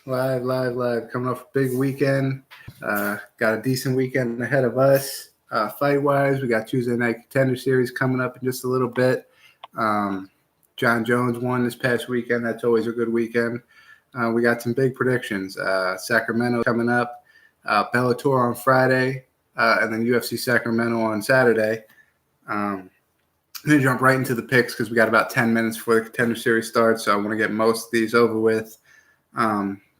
Live. Coming off a big weekend. Got a decent weekend ahead of us. Fight-wise, we got Tuesday Night Contender Series coming up in just a little bit. John Jones won this past weekend. That's always a good weekend. We got some big predictions. Sacramento coming up. Bellator on Friday. And then UFC Sacramento on Saturday. I'm going to jump right into the picks because we got about 10 minutes before the Contender Series starts. So I want to get most of these over with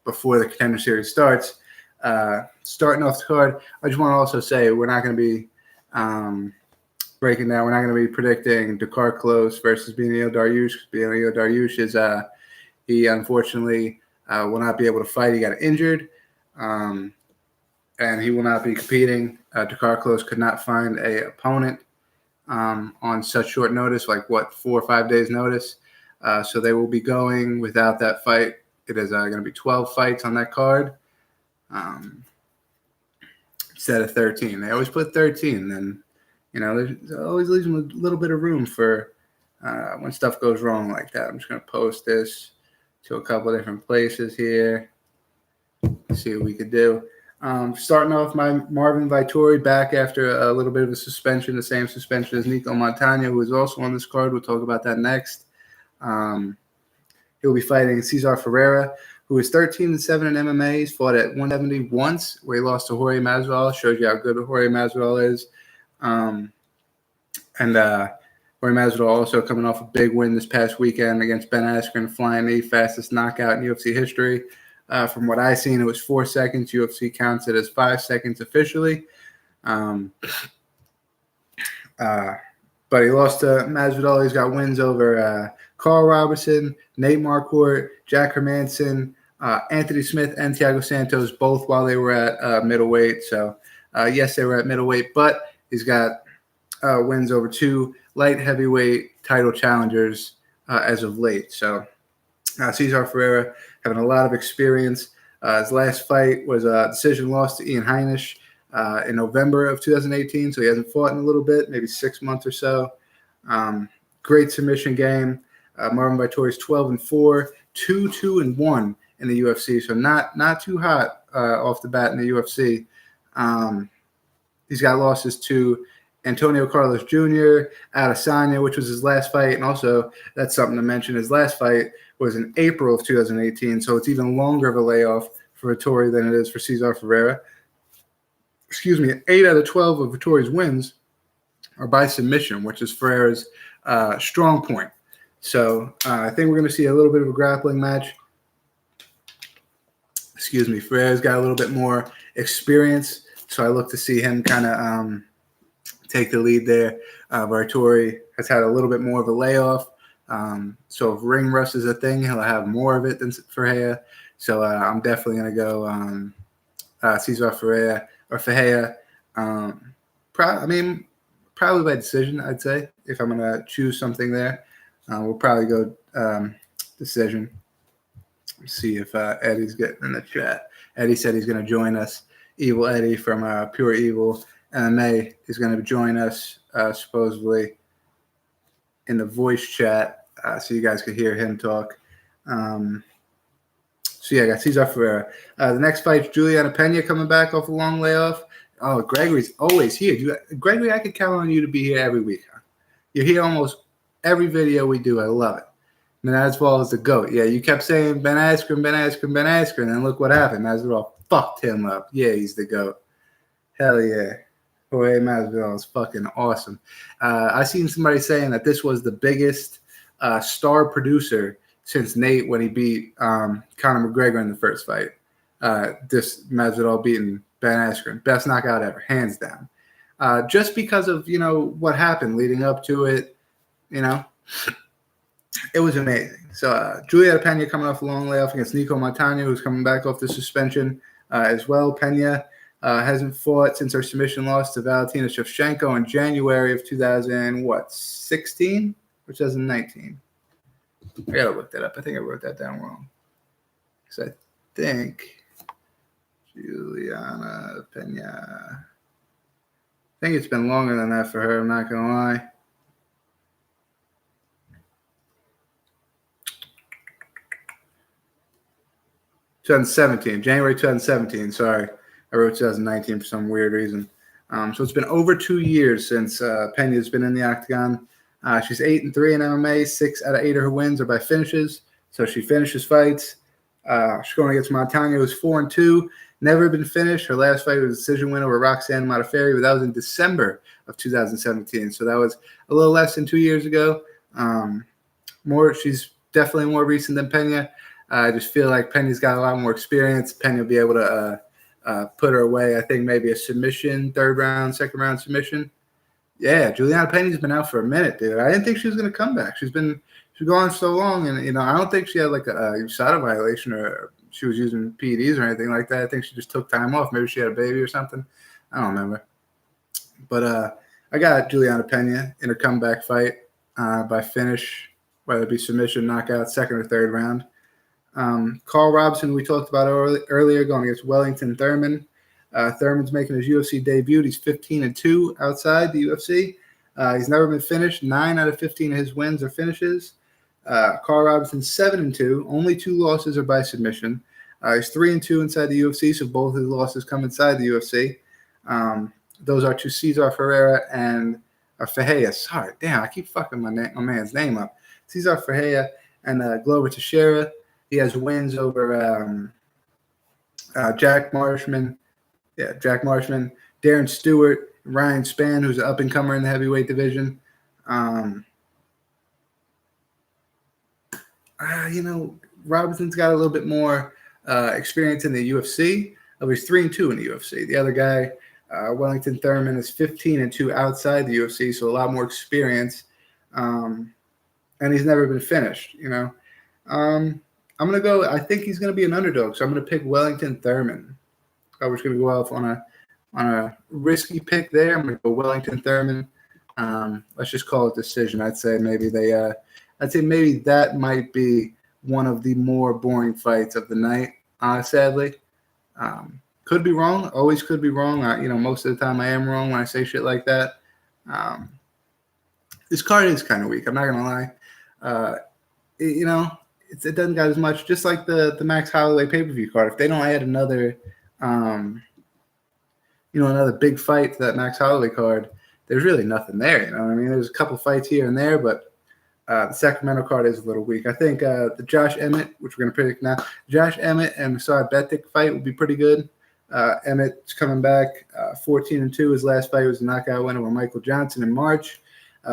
before the Contender Series starts. Starting off the card, I just want to also say we're not going to be breaking down. We're not going to be predicting Dakar Close versus Beneil Dariush. Beneil Dariush is he unfortunately will not be able to fight. He got injured, and he will not be competing. Dakar Close could not find a opponent on such short notice, 4 or 5 days notice. So they will be going without that fight. It is going to be 12 fights on that card instead of 13. They always put 13. Then, there's always leaves them a little bit of room for when stuff goes wrong like that. I'm just going to post this to a couple of different places here. See what we could do. Starting off, my Marvin Vittori back after a little bit of a suspension, the same suspension as Nico Montano, who is also on this card. We'll talk about that next. He'll be fighting Cesar Ferreira, who is 13-7 in MMA. He's fought at 170 once, where he lost to Jorge Masvidal. Shows you how good Jorge Masvidal is. Jorge Masvidal also coming off a big win this past weekend against Ben Askren, flying knee, fastest knockout in UFC history. From what I've seen, it was 4 seconds. UFC counts it as 5 seconds officially. But he lost to Masvidal. He's got wins over Carl Robertson, Nate Marquardt, Jack Hermanson, Anthony Smith, and Thiago Santos, both while they were at middleweight. So, yes, they were at middleweight, but he's got wins over 2 light heavyweight title challengers as of late. So, Cesar Ferreira having a lot of experience. His last fight was a decision loss to Ian Heinisch in November of 2018, so he hasn't fought in a little bit, maybe 6 months or so. Great submission game. Marvin Vittori's 12-4, 2-2-1 in the UFC, so not too hot off the bat in the UFC. He's got losses to Antonio Carlos Jr., Adesanya, which was his last fight, and also that's something to mention. His last fight was in April of 2018, so it's even longer of a layoff for Vittori than it is for Cesar Ferreira. 8 out of 12 of Vittori's wins are by submission, which is Ferreira's strong point. So I think we're going to see a little bit of a grappling match. Ferreira's got a little bit more experience, so I look to see him kind of take the lead there. Vittori has had a little bit more of a layoff. So if ring rust is a thing, he'll have more of it than Ferreira. So I'm definitely going to go Cesar Ferreira or Ferreira. Probably by decision, I'd say, if I'm going to choose something there. We'll probably go decision. Let's see if Eddie's getting in the chat. Eddie said he's going to join us. Evil Eddie from Pure Evil MMA is going to join us supposedly in the voice chat so you guys could hear him talk. I got Cesar Ferreira. The next fight's Juliana Pena coming back off a long layoff. Oh, Gregory's always here. Gregory, I could count on you to be here every week. Huh? You're here almost every video we do. I love it. Masvidal is the GOAT. Yeah, you kept saying Ben Askren, and look what happened. Masvidal fucked him up. Yeah, he's the GOAT. Hell yeah. Jorge Masvidal is fucking awesome. I seen somebody saying that this was the biggest star producer since Nate when he beat Conor McGregor in the first fight. This Masvidal beating Ben Askren. Best knockout ever, hands down. Just because of, what happened leading up to it, it was amazing. So Juliana Pena coming off a long layoff against Nico Montano, who's coming back off the suspension as well. Pena hasn't fought since her submission loss to Valentina Shevchenko in January of 2016 or 2019. I gotta look that up. I think I wrote that down wrong. Because I think Juliana Pena. I think it's been longer than that for her. I'm not gonna lie. 2017, January 2017. Sorry, I wrote 2019 for some weird reason. So it's been over 2 years since Pena's been in the octagon. She's 8-3 in MMA. 6 out of 8 of her wins are by finishes. So she finishes fights. She's going against Montano, who's 4-2. Never been finished. Her last fight was a decision win over Roxanne Modafferi, but that was in December of 2017. So that was a little less than 2 years ago. She's definitely more recent than Pena. I just feel like Pena's got a lot more experience. Pena will be able to put her away. I think maybe a submission, third round, second round submission. Yeah, Juliana Pena's been out for a minute, dude. I didn't think she was going to come back. She's gone so long, and I don't think she had like a USADA violation or she was using PEDs or anything like that. I think she just took time off. Maybe she had a baby or something. I don't remember. But I got Juliana Pena in her comeback fight by finish, whether it be submission, knockout, second or third round. Carl Robinson, we talked about earlier, going against Wellington Thurman. Thurman's making his UFC debut. He's 15-2 outside the UFC. He's never been finished. 9 out of 15 of his wins are finishes. Carl Robinson's 7-2. Only 2 losses are by submission. He's 3-2 inside the UFC, so both his losses come inside the UFC. Those are to Cesar Ferreira and Ferreira. Sorry, damn, I keep fucking my man's name up. Cesar Ferreira and Glover Teixeira. He has wins over Jack Marshman. Yeah, Jack Marshman, Darren Stewart, Ryan Spann, who's an up-and-comer in the heavyweight division. Robinson's got a little bit more experience in the UFC. He's 3-2 in the UFC. The other guy, Wellington Thurman, is 15-2 outside the UFC, so a lot more experience. And he's never been finished, I'm going to go – I think he's going to be an underdog, so I'm going to pick Wellington Thurman. We're just going to go off on a risky pick there. I'm going to go Wellington Thurman. Let's just call it decision. I'd say maybe that might be one of the more boring fights of the night. Sadly, could be wrong. Always could be wrong. Most of the time I am wrong when I say shit like that. This card is kind of weak. I'm not going to lie. It doesn't got as much. Just like the Max Holloway pay-per-view card. If they don't add another another big fight to that Max Holloway card, there's really nothing there. There's a couple fights here and there, but the Sacramento card is a little weak. I think the Josh Emmett, which we're going to pick now, Josh Emmett and Masad Betic fight would be pretty good. Emmett's coming back 14-2. His last fight was a knockout win over Michael Johnson in March.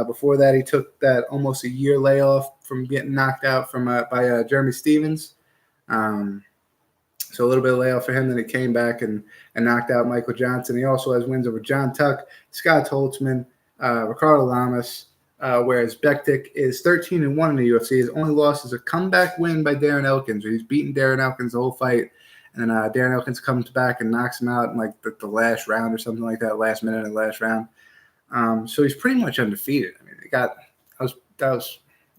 Before that, he took that almost a year layoff from getting knocked out by Jeremy Stevens. So a little bit of layoff for him. Then he came back and knocked out Michael Johnson. He also has wins over John Tuck, Scott Holtzman, Ricardo Lamas, whereas Bektic is 13-1 in the UFC. His only loss is a comeback win by Darren Elkins. He's beaten Darren Elkins the whole fight. And then Darren Elkins comes back and knocks him out in like the last round or something like that, last minute of the last round. So he's pretty much undefeated. He kind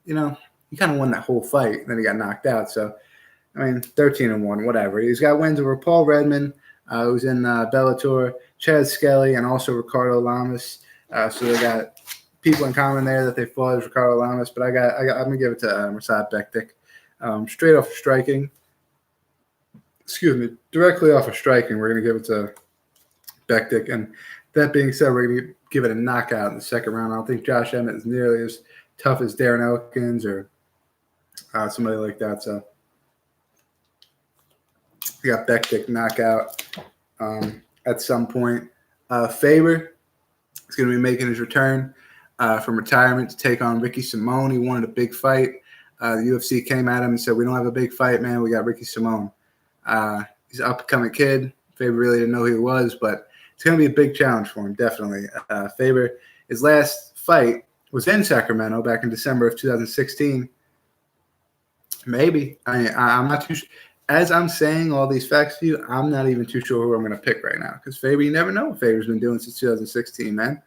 of won that whole fight. And then he got knocked out. So 13-1, whatever. He's got wins over Paul Redman, who's in Bellator, Chad Skelly, and also Ricardo Lamas. So they got people in common there that they fought as Ricardo Lamas. But I'm gonna give it to Masad Bektic. Straight off of striking. Excuse me, directly off of striking, we're gonna give it to Bektic. And that being said, we're gonna give it a knockout in the second round. I don't think Josh Emmett is nearly as tough as Darren Elkins or somebody like that. So we got Bektic knockout at some point. Faber is going to be making his return from retirement to take on Ricky Simone. He wanted a big fight. The UFC came at him and said, "We don't have a big fight, man. We got Ricky Simone." He's an up-and-coming kid. Faber really didn't know who he was, but it's going to be a big challenge for him, definitely. Faber, his last fight was in Sacramento back in December of 2016. Maybe. I'm not too sure. As I'm saying all these facts to you, I'm not even too sure who I'm going to pick right now because Faber, you never know what Faber's been doing since 2016, man.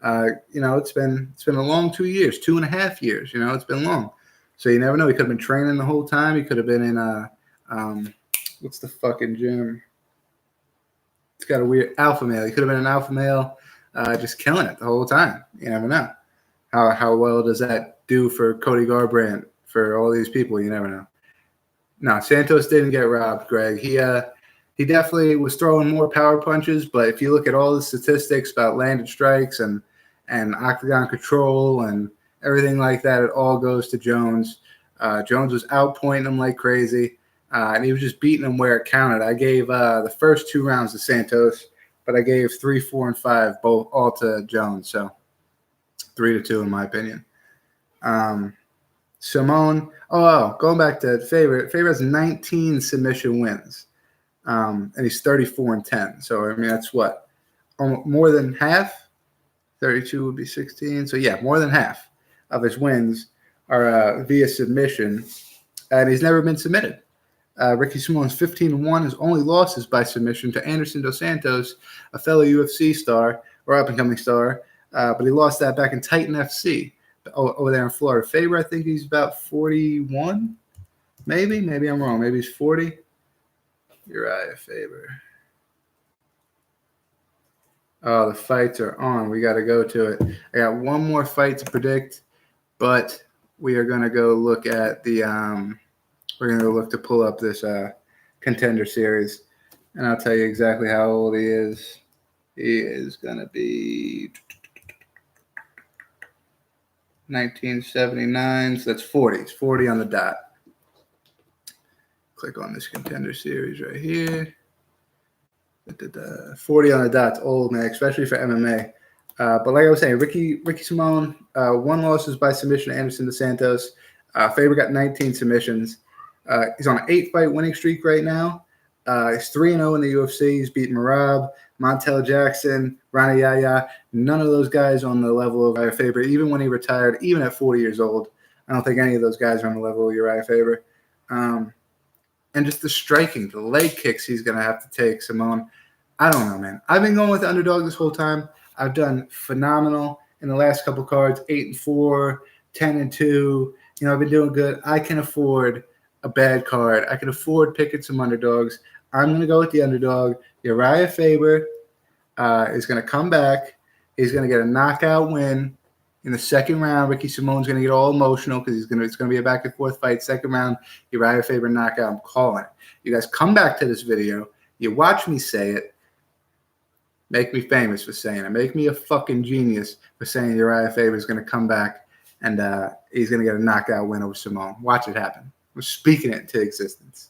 It's been a long 2 years, 2.5 years. It's been long, so you never know. He could have been training the whole time. He could have been in what's the fucking gym? It's got a weird alpha male. He could have been an alpha male, just killing it the whole time. You never know. How well does that do for Cody Garbrandt, for all these people? You never know. No, Santos didn't get robbed, Greg. He definitely was throwing more power punches, but if you look at all the statistics about landed strikes and octagon control and everything like that, it all goes to Jones. Jones was outpointing him like crazy, and he was just beating him where it counted. I gave the first 2 rounds to Santos, but I gave 3, 4, and 5 both all to Jones. So 3-2 in my opinion. Simone. Oh, going back to Faber. Faber has 19 submission wins, and he's 34-10. So I mean, that's what, more than half. 32 would be 16. So yeah, more than half of his wins are via submission, and he's never been submitted. Ricky Simone's 15-1. His only losses by submission to Anderson Dos Santos, a fellow UFC star or up-and-coming star, but he lost that back in Titan FC over there in Florida. Faber, I think he's about 41, maybe I'm wrong. Maybe he's 40. Uriah Faber. Oh, the fights are on. We got to go to it. I got one more fight to predict, but we are going to go look at the we're going to look to pull up this contender series, and I'll tell you exactly how old he is. He is going to be 1979, so that's 40. It's 40 on the dot. Click on this contender series right here. 40 on the dot's old, man, especially for MMA. But like I was saying, Ricky Simone, 1 losses by submission to Anderson Dos Santos. Faber got 19 submissions. He's on an 8-fight winning streak right now. He's 3-0 in the UFC. He's beaten Merab, Montel Jackson, Rani Yahya. None of those guys on the level of Uriah Faber, even when he retired, even at 40 years old. I don't think any of those guys are on the level of Uriah Faber. And just the striking, the leg kicks he's going to have to take, Simone. I don't know, man. I've been going with the underdog this whole time. I've done phenomenal in the last couple cards, 8-4, 10-2. You know, I've been doing good. I can afford a bad card. I can afford picking some underdogs. I'm going to go with the underdog. Uriah Faber is going to come back. He's going to get a knockout win in the second round. Ricky Simone's going to get all emotional because it's going to be a back-and-forth fight. Second round, Uriah Faber knockout. I'm calling it. You guys come back to this video. You watch me say it. Make me famous for saying it. Make me a fucking genius for saying Uriah Faber is going to come back and he's going to get a knockout win over Simone. Watch it happen. I'm speaking it into existence.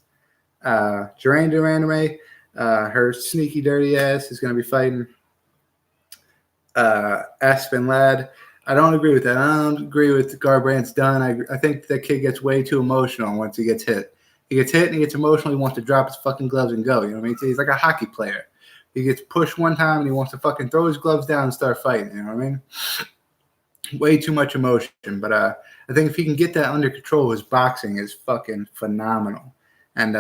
Duran Duran, her sneaky, dirty ass is going to be fighting Aspen Ladd. I don't agree with that. I don't agree with Garbrandt's done. I think that kid gets way too emotional once he gets hit. He gets hit and he gets emotional. He wants to drop his fucking gloves and go. You know what I mean? He's like a hockey player. He gets pushed one time and he wants to fucking throw his gloves down and start fighting. You know what I mean? Way too much emotion. But I think if he can get that under control, his boxing is fucking phenomenal. And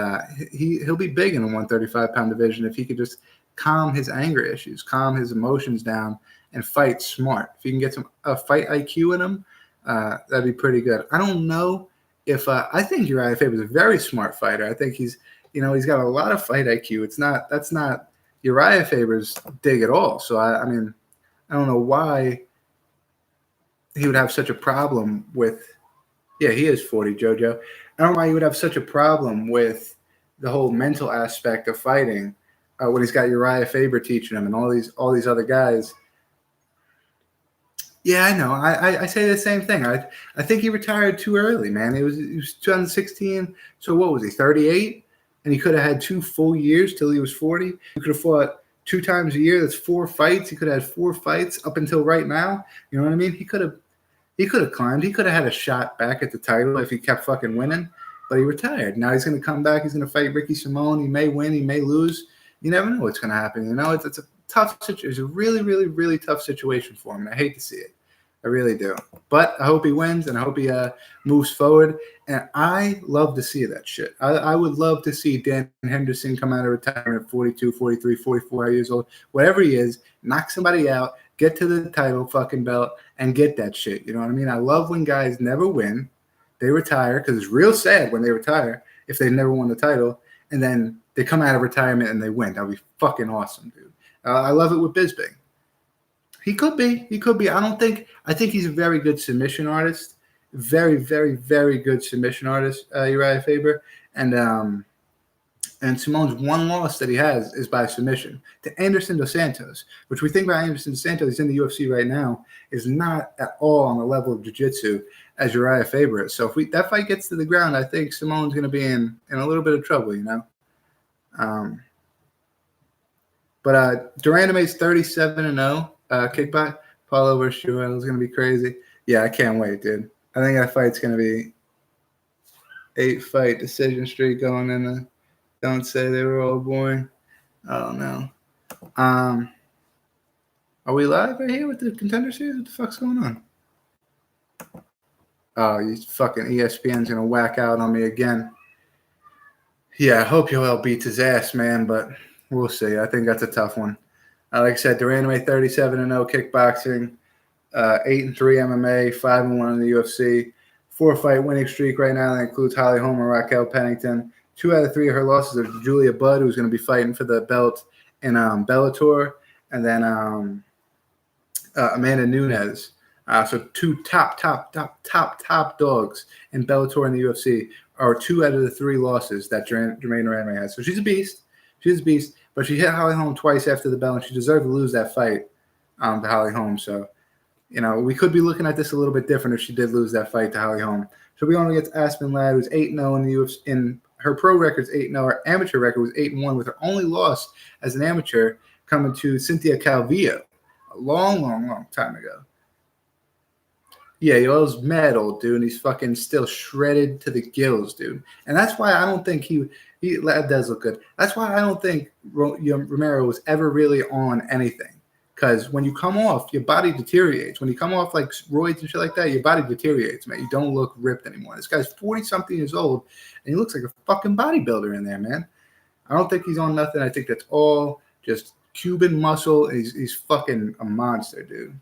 he'll be big in the 135-pound division if he could just calm his anger issues, calm his emotions down, and fight smart. If you can get some fight IQ in him, that'd be pretty good. I don't know if I think Uriah Faber is a very smart fighter. I think he's got a lot of fight IQ. That's not Uriah Faber's dig at all. So I mean, I don't know why he would have such a problem with. Yeah, he is 40, JoJo. I don't know why he would have such a problem with the whole mental aspect of fighting when he's got Uriah Faber teaching him and all these other guys. Yeah, I know. I say the same thing. I think he retired too early, man. He was 2016. So what was he, 38? And he could have had 2 full years till he was 40. He could have fought 2 times a year. That's 4 fights. He could have had 4 fights up until right now. You know what I mean? He could have climbed. He could have had a shot back at the title if he kept fucking winning. But he retired. Now he's going to come back. He's going to fight Ricky Simone. He may win. He may lose. You never know what's going to happen. You know, it's a tough situation. It's a really, really, really tough situation for him. And I hate to see it. I really do. But I hope he wins, and I hope he moves forward. And I love to see that shit. I would love to see Dan Henderson come out of retirement at 42, 43, 44 years old, whatever he is, knock somebody out, get to the title fucking belt, and get that shit. You know what I mean? I love when guys never win. They retire, because it's real sad when they retire if they never won the title, and then they come out of retirement and they win. That would be fucking awesome, dude. I love it with Bisping. He could be. I think he's a very good submission artist. Very, very, very good submission artist, Uriah Faber. And Simone's one loss that he has is by submission to Anderson dos Santos, which we think about Anderson dos Santos, he's in the UFC right now, is not at all on the level of jiu-jitsu as Uriah Faber is. So if that fight gets to the ground, I think Simone's going to be in a little bit of trouble, you know. But Duranime's 37-0 kickback. Paulo versus Joel is going to be crazy. Yeah, I can't wait, dude. I think that fight's going to be 8-fight decision streak going in the. Don't say they were all boring. I don't know. Are we live right here with the Contender Series? What the fuck's going on? Oh, you fucking ESPN's going to whack out on me again. Yeah, I hope Joel beats his ass, man, but we'll see. I think that's a tough one. Like I said, Duranway 37-0 kickboxing, 8-3 MMA, 5-1 in the UFC, 4-fight winning streak right now. That includes Holly Holm and Raquel Pennington. 2 out of 3 of her losses are Julia Budd, who's going to be fighting for the belt in Bellator, and then Amanda Nunes. So 2 top dogs in Bellator and the UFC are 2 out of the 3 losses that Jermaine Duranway has. So she's a beast. She's a beast, but she hit Holly Holm twice after the bell, and she deserved to lose that fight to Holly Holm. So, you know, we could be looking at this a little bit different if she did lose that fight to Holly Holm. So we're going against Aspen Ladd, who's 8-0 in the UFC. In her pro record's 8-0. Her amateur record was 8-1, with her only loss as an amateur coming to Cynthia Calvillo a long time ago. Yeah, Yoel's mad old, dude, and he's fucking still shredded to the gills, dude. And that's why I don't think Ladd does look good. That's why I don't think Romero was ever really on anything. Because when you come off, your body deteriorates. When you come off like roids and shit like that, your body deteriorates, man. You don't look ripped anymore. This guy's 40-something years old, and he looks like a fucking bodybuilder in there, man. I don't think he's on nothing. I think that's all just Cuban muscle. He's fucking a monster, dude.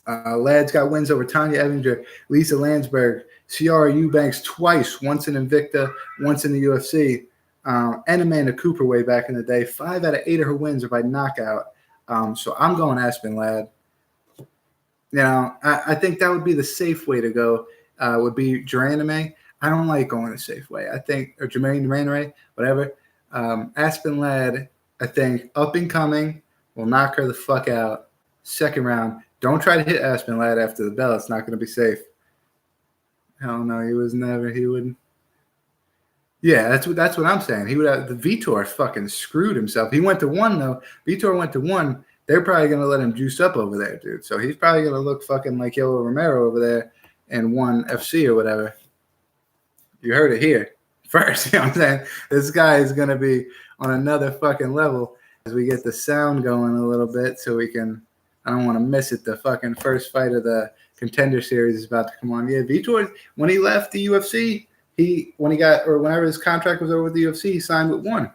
Ladd's got wins over Tanya Evinger, Lisa Landsberg, Ciara Eubanks twice, once in Invicta, once in the UFC, and Amanda Cooper way back in the day. 5 out of 8 of her wins are by knockout. So I'm going Aspen Ladd. You know, I think that would be the safe way to go. Would be Duranime. I don't like going the safe way. I think, or Jermaine Duranime, whatever. Aspen Ladd, I think, up and coming, will knock her the fuck out. Second round. Don't try to hit Aspen Ladd after the bell. It's not going to be safe. Hell no, he wouldn't. Yeah, that's what I'm saying. He would have the Vitor fucking screwed himself. He went to 1 though. Vitor went to 1. They're probably gonna let him juice up over there, dude. So he's probably gonna look fucking like Yoel Romero over there in 1 FC or whatever. You heard it here first. You know what I'm saying? This guy is gonna be on another fucking level as we get the sound going a little bit, so we can. I don't want to miss it. The fucking first fight of the Contender Series is about to come on. Yeah, Vitor, when he left the UFC. Whenever his contract was over with the UFC, he signed with 1.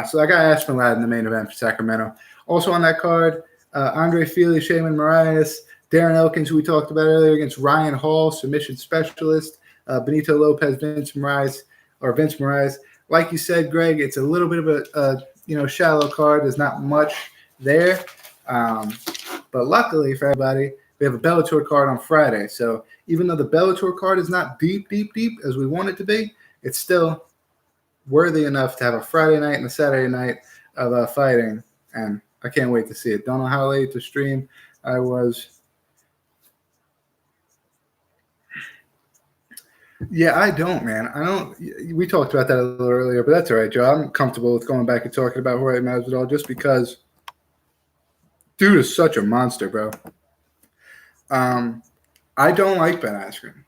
So I got Aspen Ladd in the main event for Sacramento. Also on that card, Andre Fili, Shaman Marias, Darren Elkins, who we talked about earlier, against Ryan Hall, submission specialist, Benito Lopez, Vince Moraes. Like you said, Greg, it's a little bit of a shallow card. There's not much there, but luckily for everybody, we have a Bellator card on Friday. So even though the Bellator card is not deep as we want it to be, it's still worthy enough to have a Friday night and a Saturday night of fighting. And I can't wait to see it. Don't know how late to stream I was. Yeah, I don't, man. I don't. We talked about that a little earlier, but that's all right, Joe. I'm comfortable with going back and talking about Jorge Masvidal just because dude is such a monster, bro. I don't like Ben Askren.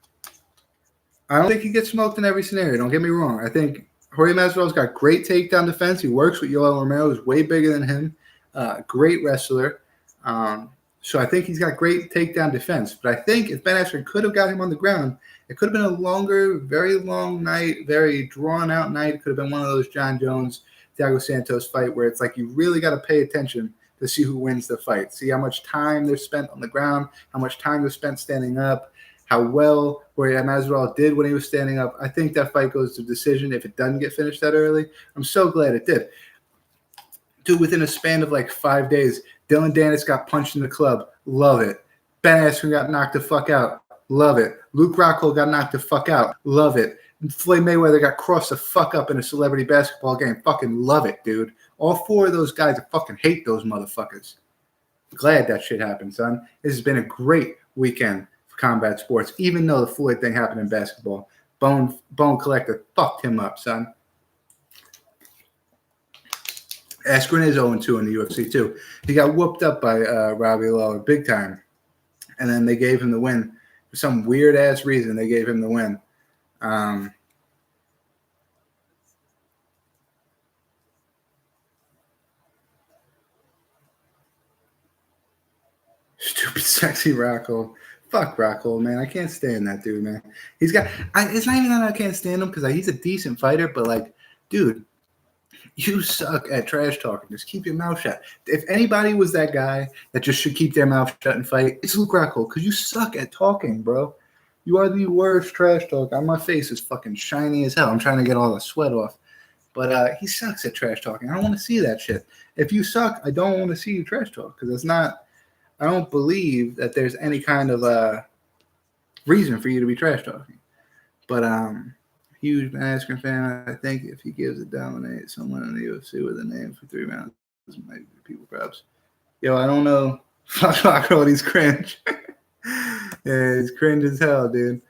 I don't think he gets smoked in every scenario. Don't get me wrong. I think Jorge Masvidal's got great takedown defense. He works with Yoel Romero, who's way bigger than him. Great wrestler. So I think he's got great takedown defense. But I think if Ben Askren could have got him on the ground, it could have been a longer, very long night, very drawn-out night. It could have been one of those John Jones, Thiago Santos fight where it's like you really got to pay attention to see who wins the fight. See how much time they're spent on the ground, how much time they're spent standing up, how well Jorge Masvidal did when he was standing up. I think that fight goes to decision if it doesn't get finished that early. I'm so glad it did. Dude, within a span of like 5 days, Dylan Dennis got punched in the club. Love it. Ben Askren got knocked the fuck out. Love it. Luke Rockhold got knocked the fuck out. Love it. Floyd Mayweather got crossed the fuck up in a celebrity basketball game. Fucking love it, dude. All 4 of those guys, I fucking hate those motherfuckers. Glad that shit happened, son. This has been a great weekend for combat sports, even though the Floyd thing happened in basketball. Bone Collector fucked him up, son. Askren is 0-2 in the UFC, too. He got whooped up by Robbie Lawler big time. And then they gave him the win. For some weird-ass reason, they gave him the win. Stupid, sexy Rockhold. Fuck Rockhold, man. I can't stand that dude, man. He's got – it's not even that I can't stand him because he's a decent fighter, but, like, dude, you suck at trash talking. Just keep your mouth shut. If anybody was that guy that just should keep their mouth shut and fight, it's Luke Rockhold because you suck at talking, bro. You are the worst trash talker. My face is fucking shiny as hell. I'm trying to get all the sweat off. But he sucks at trash talking. I don't want to see that shit. If you suck, I don't want to see you trash talk because it's not – I don't believe that there's any kind of reason for you to be trash talking. But huge Askren fan. I think if he gives it dominate someone in the UFC with a name for 3 rounds, maybe people perhaps. Yo, I don't know. Fuck all these cringe. Yeah, he's cringe as hell, dude.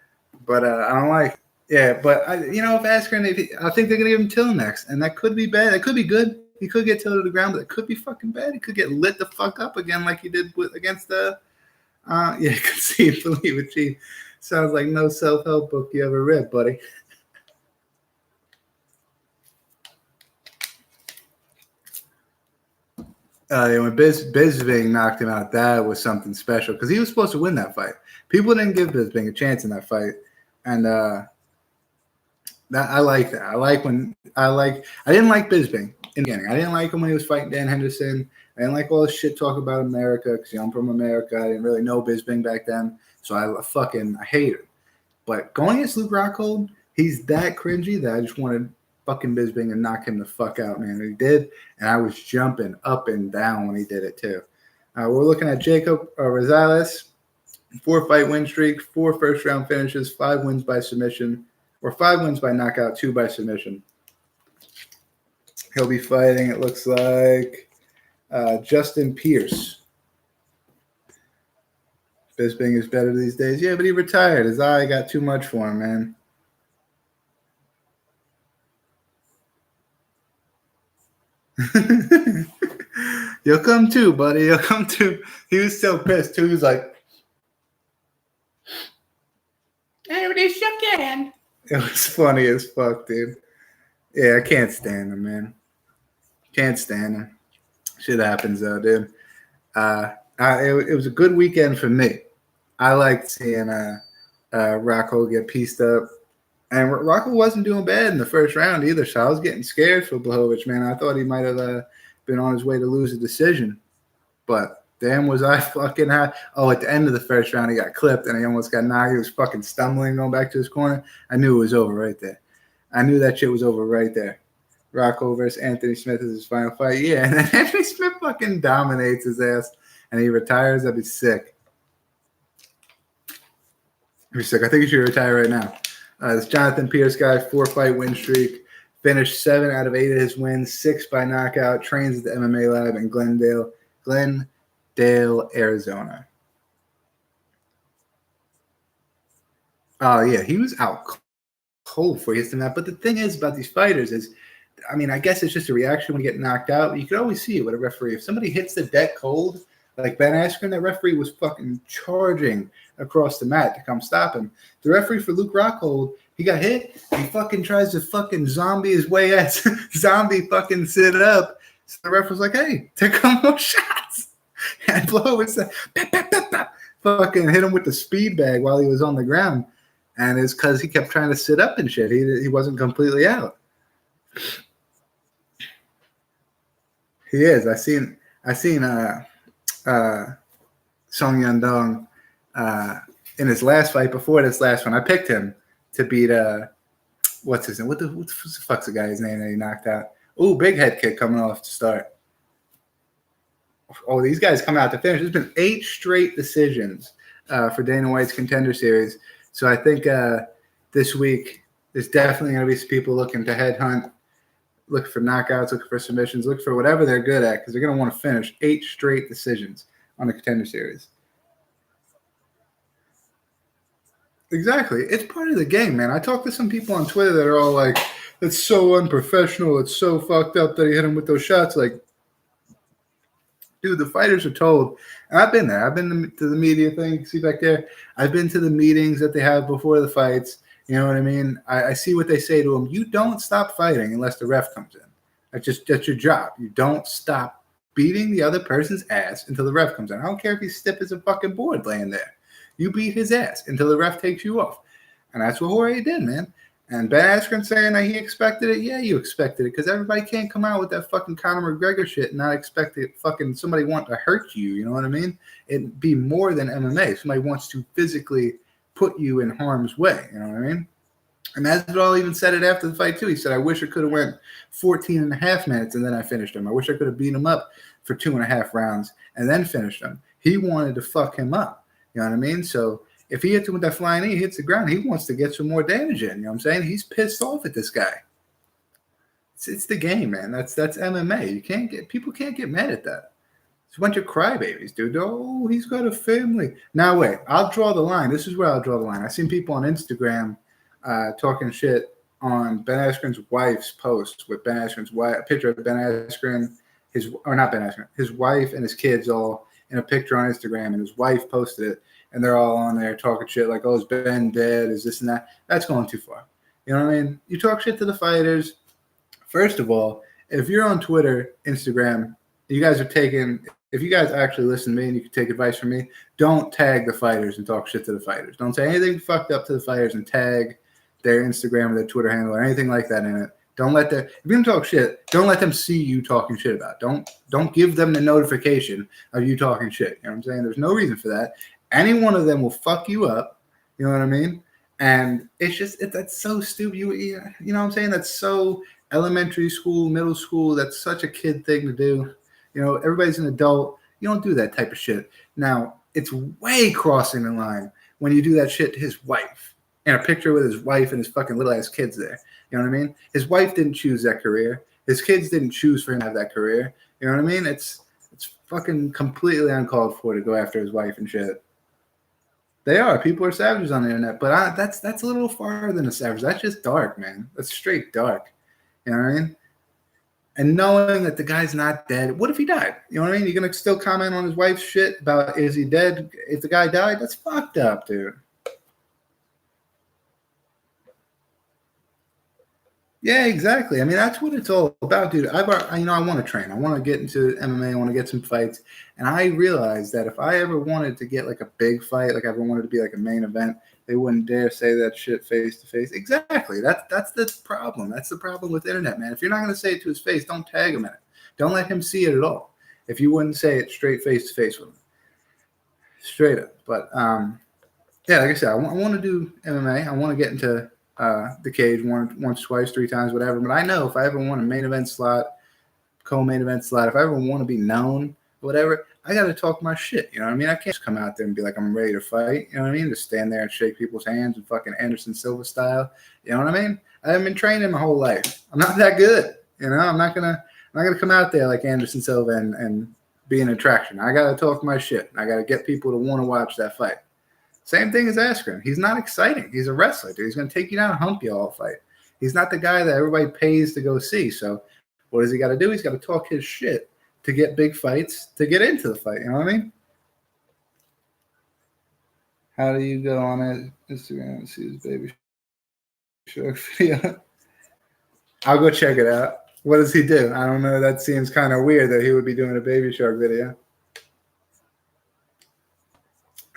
But I don't like. Yeah, but if Askren, I think they're gonna give him Till next, and that could be bad. It could be good. He could get Till to the ground, but it could be fucking bad. He could get lit the fuck up again, like he did against the. Conceive, believe, achieve. Sounds like no self-help book you ever read, buddy. When Bisping knocked him out, that was something special because he was supposed to win that fight. People didn't give Bisping a chance in that fight, and I like that. I didn't like Bisping in the beginning. I didn't like him when he was fighting Dan Henderson. I didn't like all this shit talk about America because I'm from America. I didn't really know Bisping back then, so I hate him. But going against Luke Rockhold, he's that cringy that I just wanted fucking Bisping and knock him the fuck out, man. He did, and I was jumping up and down when he did it too. We're looking at Jacob Rosales, 4-fight win streak, 4 first-round finishes, 5 wins by submission, or 5 wins by knockout, 2 by submission. He'll be fighting, it looks like, Justin Pierce. Bisping is better these days. Yeah, but he retired. His eye got too much for him, man. You'll come too, buddy. You'll come too. He was so pissed too. He was like, everybody shook your hand. It was funny as fuck, dude. Yeah, I can't stand him, man. Can't stand him. Shit happens though, dude. It was a good weekend for me. I liked seeing Rockhold get pieced up. And Rockhold wasn't doing bad in the first round either, so I was getting scared for Blachowicz, man. I thought he might have been on his way to lose a decision. But damn, was I fucking high. Oh, at the end of the first round, he got clipped, and he almost got knocked. He was fucking stumbling going back to his corner. I knew it was over right there. I knew that shit was over right there. Rockhold versus Anthony Smith is his final fight. Yeah, and then Anthony Smith fucking dominates his ass, and he retires. I'd be sick. I'd be sick. I think he should retire right now. This Jonathan Pierce guy, 4-fight win streak, finished 7 out of 8 of his wins, 6 by knockout, trains at the MMA lab in Glendale, Arizona. Oh, yeah, he was out cold for you that. But the thing is about these fighters is, I mean, I guess it's just a reaction when you get knocked out. You could always see it with a referee. If somebody hits the deck cold, like Ben Askren, that referee was fucking charging across the mat to come stop him. The referee for Luke Rockhold, he got hit. He fucking tries to fucking zombie his way out. Zombie fucking sit up. So the ref was like, hey, take a couple more shots. And Blachowicz said, fucking hit him with the speed bag while he was on the ground. And it's because he kept trying to sit up and shit. He wasn't completely out. He is. I seen Song Yandong in his last fight before this last one. I picked him to beat what's his name? What the fuck's the guy's name that he knocked out? Ooh, big head kick coming off to start. Oh, these guys come out to finish. There's been 8 straight decisions for Dana White's Contender Series. So I think this week There's definitely going to be some people looking to headhunt, looking for knockouts, looking for submissions, looking for whatever they're good at because they're going to want to finish 8 straight decisions on the Contender Series. Exactly. It's part of the game, man. I talk to some people on Twitter that are all like, it's so unprofessional. It's so fucked up that he hit him with those shots. Like, dude, the fighters are told, and I've been there. I've been to the media thing. You can see back there. I've been to the meetings that they have before the fights. You know what I mean? I see what they say to them. You don't stop fighting unless the ref comes in. That's your job. You don't stop beating the other person's ass until the ref comes in. I don't care if he's stiff as a fucking board laying there. You beat his ass until the ref takes you off. And that's what Jorge did, man. And Ben Askren saying that he expected it. Yeah, you expected it because everybody can't come out with that fucking Conor McGregor shit and not expect it fucking somebody want to hurt you. You know what I mean? It'd be more than MMA. Somebody wants to physically put you in harm's way. You know what I mean? And Masvidal even said it after the fight, too. He said, I wish I could have went 14 and a half minutes and then I finished him. I wish I could have beat him up for 2.5 rounds and then finished him. He wanted to fuck him up. You know what I mean? So if he hits him with that flying knee, hits the ground, he wants to get some more damage in. You know what I'm saying? He's pissed off at this guy. It's the game, man. That's MMA. People can't get mad at that. It's a bunch of crybabies, dude. Oh, he's got a family. Now wait, I'll draw the line. This is where I'll draw the line. I've seen people on Instagram talking shit on Ben Askren's wife's post with Ben Askren's wife, a picture of Ben Askren, his wife and his kids all in a picture on Instagram, and his wife posted it, and they're all on there talking shit like, oh, is Ben dead? Is this and that? That's going too far. You know what I mean? You talk shit to the fighters. First of all, if you're on Twitter, Instagram, if you guys actually listen to me and you can take advice from me, don't tag the fighters and talk shit to the fighters. Don't say anything fucked up to the fighters and tag their Instagram or their Twitter handle or anything like that in it. Don't let if you're gonna talk shit, don't let them see you talking shit about it. Don't give them the notification of you talking shit. You know what I'm saying? There's no reason for that. Any one of them will fuck you up. You know what I mean? And that's so stupid. You know what I'm saying? That's so elementary school, middle school. That's such a kid thing to do. You know, everybody's an adult. You don't do that type of shit. Now, it's way crossing the line when you do that shit to his wife. And a picture with his wife and his fucking little ass kids there. You know what I mean? His wife didn't choose that career. His kids didn't choose for him to have that career. You know what I mean? It's fucking completely uncalled for to go after his wife and shit. They are. People are savages on the internet. But that's a little farther than a savage. That's just dark, man. That's straight dark. You know what I mean? And knowing that the guy's not dead. What if he died? You know what I mean? You're going to still comment on his wife's shit about is he dead? If the guy died, that's fucked up, dude. Yeah, exactly. I mean, that's what it's all about, dude. I want to train. I want to get into MMA. I want to get some fights. And I realized that if I ever wanted to get like a big fight, like I ever wanted to be like a main event, they wouldn't dare say that shit face to face. Exactly. That's the problem. That's the problem with the internet, man. If you're not going to say it to his face, don't tag him in it. Don't let him see it at all. If you wouldn't say it straight face to face with him. Straight up. But, yeah, like I said, I want to do MMA. I want to get into the cage once, twice, 3 times, whatever. But I know if I ever want a main event slot, co-main event slot, if I ever want to be known, whatever, I got to talk my shit. You know what I mean? I can't just come out there and be like, I'm ready to fight. You know what I mean? Just stand there and shake people's hands and fucking Anderson Silva style. You know what I mean? I haven't been training my whole life. I'm not that good. You know, I'm not gonna come out there like Anderson Silva and be an attraction. I got to talk my shit. I got to get people to want to watch that fight. Same thing as Askren. He's not exciting. He's a wrestler, dude. He's going to take you down and hump you all fight. He's not the guy that everybody pays to go see. So what does he got to do? He's got to talk his shit to get big fights, to get into the fight. You know what I mean? How do you go on Instagram and see his baby shark video? I'll go check it out. What does he do? I don't know. That seems kind of weird that he would be doing a baby shark video.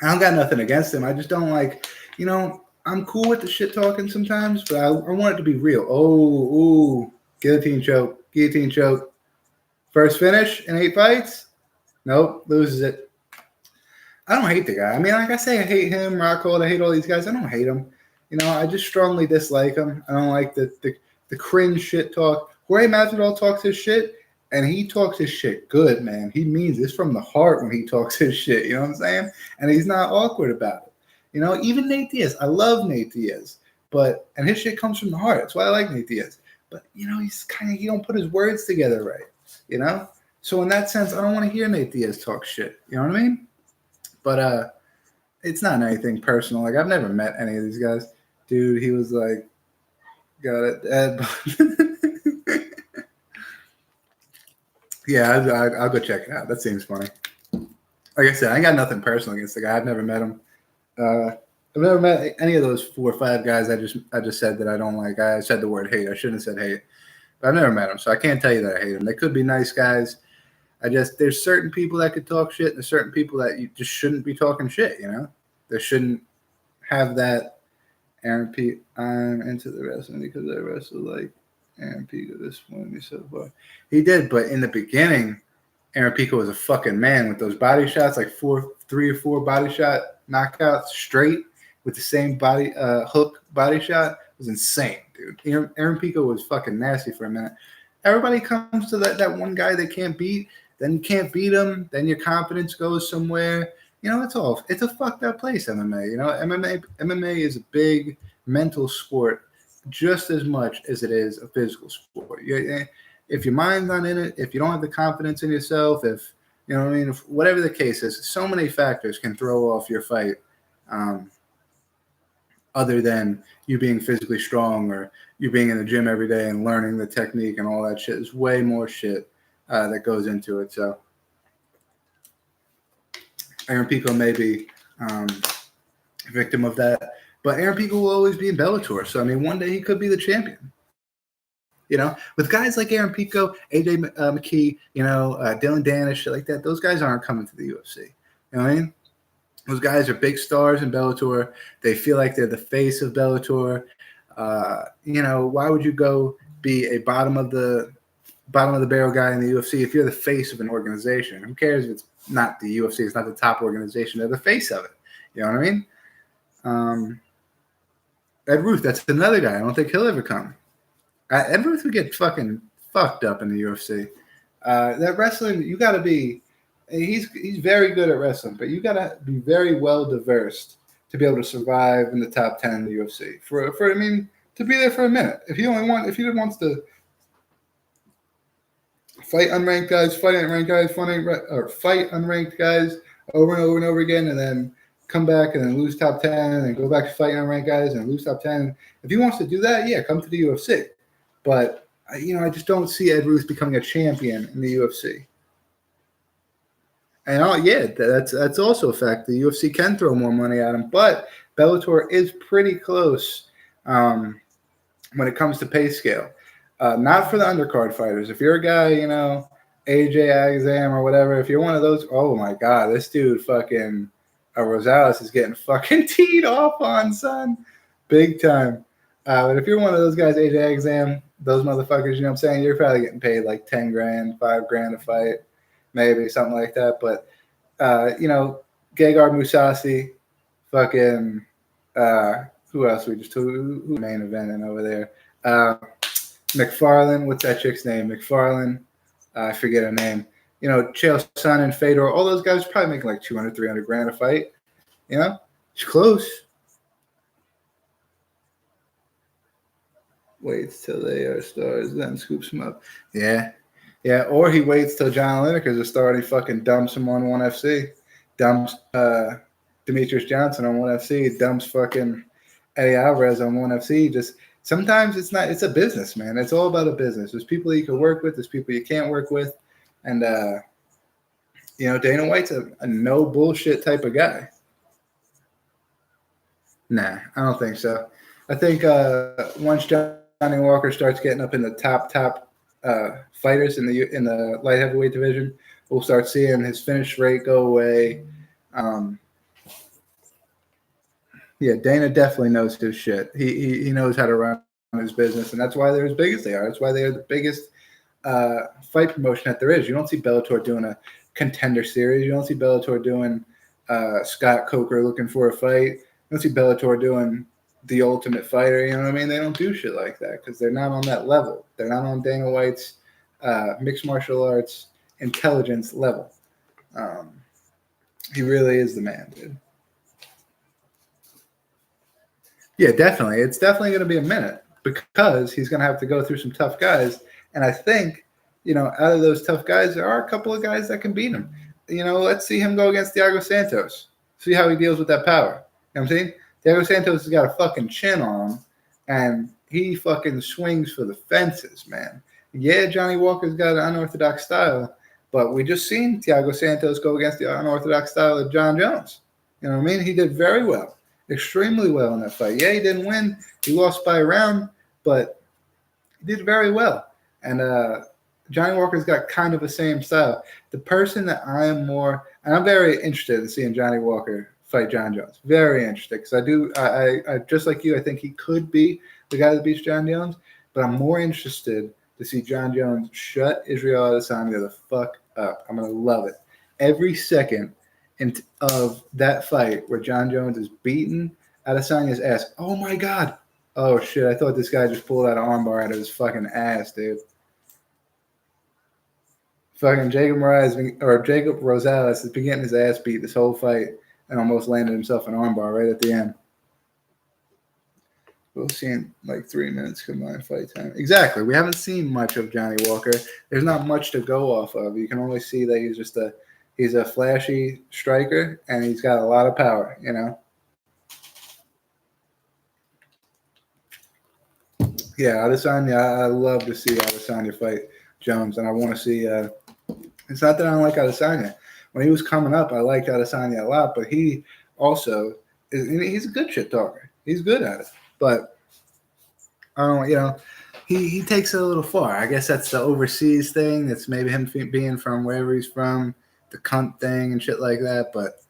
I don't got nothing against him. I just don't like, you know, I'm cool with the shit talking sometimes, but I want it to be real. Oh, guillotine choke. First finish in 8 fights? Nope, loses it. I don't hate the guy. I mean, like I say, I hate him, Rockhold. I hate all these guys. I don't hate him. You know, I just strongly dislike him. I don't like the cringe shit talk. Jorge Masvidal talks his shit, and he talks his shit good, man. He means it's from the heart when he talks his shit. You know what I'm saying? And he's not awkward about it. You know, even Nate Diaz. I love Nate Diaz. and his shit comes from the heart. That's why I like Nate Diaz. But he don't put his words together right. So in that sense, I don't want to hear Nate Diaz talk shit. You know what I mean? But it's not anything personal. Like, I've never met any of these guys. Dude, he was like, got it. Yeah, I'll go check it out. That seems funny. Like I said, I got nothing personal against the guy. I've never met him. I've never met any of those 4 or 5 guys I just said that I don't like. I said the word hate. I shouldn't have said hate. But I've never met them, so I can't tell you that I hate them. They could be nice guys. There's certain people that could talk shit, and there's certain people that you just shouldn't be talking shit, They shouldn't have that. Aaron P. I'm into the wrestling because I wrestle like Aaron Pico disappointed me so far. He did, but in the beginning, Aaron Pico was a fucking man with those body shots, like 3 or 4 body shot knockouts straight with the same body hook body shot. It was insane, dude. Aaron Pico was fucking nasty for a minute. Everybody comes to that one guy they can't beat, then you can't beat him, then your confidence goes somewhere. It's a fucked up place, MMA. MMA is a big mental sport just as much as it is a physical sport. If your mind's not in it, if you don't have the confidence in yourself, if whatever the case is, so many factors can throw off your fight, other than you being physically strong or you being in the gym every day and learning the technique and all that shit. There's way more shit that goes into it. So Aaron Pico may be a victim of that, but Aaron Pico will always be in Bellator. So, one day he could be the champion. With guys like Aaron Pico, AJ McKee, Dylan Danish, shit like that, those guys aren't coming to the UFC. You know what I mean? Those guys are big stars in Bellator. They feel like they're the face of Bellator. Why would you go be a bottom of the barrel guy in the UFC if you're the face of an organization? Who cares if it's not the UFC? It's not the top organization. They're the face of it. You know what I mean? Ed Ruth, that's another guy. I don't think he'll ever come. Ed Ruth would get fucking fucked up in the UFC. That wrestling, you got to be. He's very good at wrestling, but you got to be very well diverse to be able to survive in the top 10 in the UFC. To be there for a minute. If he wants to fight unranked guys, fight unranked guys over and over and over again, and then come back and then lose top 10 and go back to fighting unranked guys and lose top 10. If he wants to do that, yeah, come to the UFC. But, I just don't see Ed Ruth becoming a champion in the UFC. And, that's also a fact. The UFC can throw more money at him, but Bellator is pretty close when it comes to pay scale. Not for the undercard fighters. If you're a guy, AJ Agazam or whatever, if you're one of those, oh my God, this dude fucking Rosales is getting fucking teed off on, son. Big time. But if you're one of those guys, AJ Agazam, those motherfuckers, you know what I'm saying? You're probably getting paid like $10,000, $5,000 a fight, maybe something like that. But, Gegard Mousasi, fucking, who else we just took? Who main eventing over there? McFarlane, what's that chick's name? McFarlane, I forget her name. Chael Sonnen and Fedor, all those guys probably making like $200,000, $300,000 a fight. It's close. Waits till they are stars, then scoops them up. Yeah. Or he waits till John Lineker's a star and he fucking dumps him on ONE FC. Dumps Demetrius Johnson on ONE FC. Dumps fucking Eddie Alvarez on ONE FC. Just sometimes it's a business, man. It's all about a business. There's people you can work with. There's people you can't work with. And, Dana White's a no bullshit type of guy. Nah, I don't think so. I think once Johnny Walker starts getting up in the top fighters in the light heavyweight division, we'll start seeing his finish rate go away. Dana definitely knows his shit. He knows how to run his business, and that's why they're as big as they are. That's why they are the biggest fight promotion that there is. You don't see Bellator doing a contender series. You don't see Bellator doing Scott Coker looking for a fight. You don't see Bellator doing The Ultimate Fighter. You know what I mean? They don't do shit like that because they're not on that level. They're not on Dana White's mixed martial arts intelligence level. He really is the man, dude. Yeah, definitely. It's definitely going to be a minute because he's going to have to go through some tough guys. And I think, out of those tough guys, there are a couple of guys that can beat him. Let's see him go against Thiago Santos. See how he deals with that power. You know what I'm saying? Thiago Santos has got a fucking chin on him, and he fucking swings for the fences, man. Yeah, Johnny Walker's got an unorthodox style, but we just seen Thiago Santos go against the unorthodox style of John Jones. You know what I mean? He did very well. Extremely well in that fight. Yeah, he didn't win. He lost by a round, but he did very well. And Johnny Walker's got kind of the same style. The person that I am more, and I'm very interested in seeing Johnny Walker fight John Jones. Very interested because I just like you, I think he could be the guy that beats John Jones, but I'm more interested to see John Jones shut Israel Adesanya the fuck up. I'm going to love it. Every second of that fight where John Jones is beating Adesanya's ass. Oh my God. Oh shit. I thought this guy just pulled out an armbar out of his fucking ass, dude. Fucking Jacob Rosales has been getting his ass beat this whole fight and almost landed himself an armbar right at the end. We'll see in like 3 minutes combined fight time. Exactly. We haven't seen much of Johnny Walker. There's not much to go off of. You can only see that he's a flashy striker, and he's got a lot of power, Yeah, Adesanya, I love to see Adesanya fight Jones, and I want to see it's not that I don't like Adesanya. When he was coming up, I liked Adesanya a lot, but he also he's a good shit talker. He's good at it. But he takes it a little far. I guess that's the overseas thing. That's maybe him being from wherever he's from. The cunt thing and shit like that, but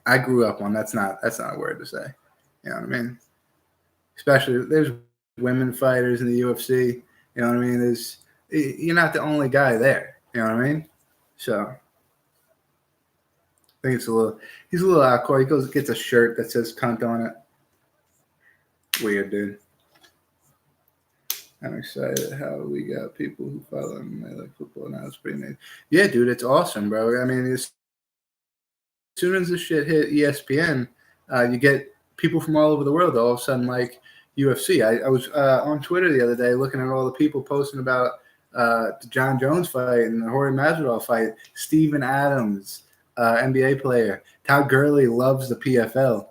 I grew up on that's not a word to say. You know what I mean? Especially there's women fighters in the UFC. You know what I mean? You're not the only guy there. You know what I mean? So I think he's a little hardcore. He gets a shirt that says cunt on it. Weird, dude. I'm excited how we got people who follow him. They like football now. It's pretty amazing. Yeah, dude, it's awesome, bro. I mean, as soon as this shit hit ESPN, you get people from all over the world all of a sudden like UFC. I was on Twitter the other day looking at all the people posting about the John Jones fight and the Jorge Masvidal fight. Steven Adams, NBA player. Todd Gurley loves the PFL.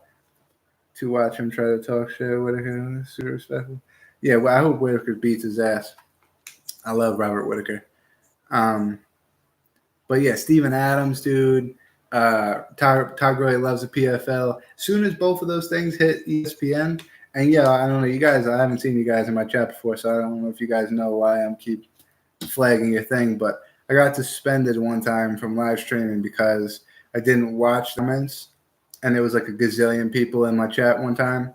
To watch him try to talk shit. Whitaker, super respectful. Yeah, well, I hope Whitaker beats his ass. I love Robert Whitaker. But yeah, Steven Adams, dude. Todd Gurley loves the PFL. As soon as both of those things hit ESPN, and yeah, I don't know, you guys, I haven't seen you guys in my chat before, so I don't know if you guys know why I'm keep flagging your thing, but I got suspended one time from live streaming because I didn't watch the comments, and there was like a gazillion people in my chat one time,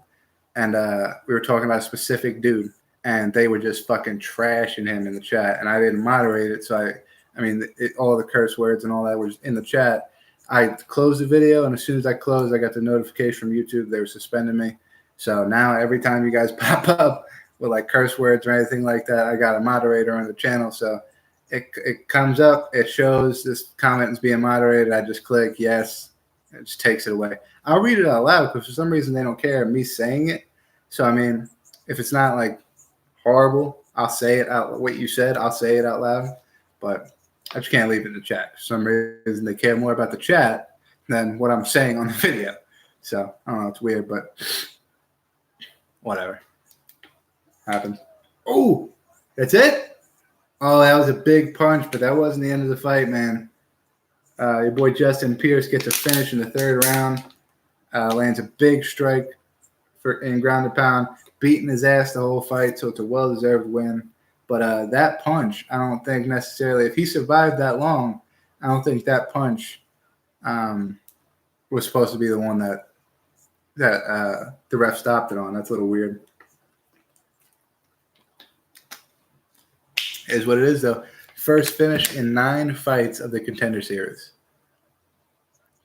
and we were talking about a specific dude, and they were just fucking trashing him in the chat, and I didn't moderate it, so all the curse words and all that was in the chat. I closed the video, and as soon as I closed, I got the notification from YouTube. They were suspending me. So now every time you guys pop up with like curse words or anything like that, I got a moderator on the channel. So it comes up, it shows this comment is being moderated. I just click yes. It just takes it away. I'll read it out loud because for some reason they don't care me saying it. So, I mean, if it's not like horrible, I'll say it out. What you said, I'll say it out loud. But I just can't leave it in the chat. For some reason, they care more about the chat than what I'm saying on the video. So, I don't know. It's weird, but whatever. Happens. Oh, that's it? Oh, that was a big punch, but that wasn't the end of the fight, man. Your boy Justin Pierce gets a finish in the third round. Lands a big strike in ground and pound, beating his ass the whole fight, so it's a well-deserved win. But that punch, I don't think necessarily, if he survived that long, I don't think that punch was supposed to be the one that the ref stopped it on. That's a little weird. It is what it is, though. First finish in 9 fights of the Contender Series.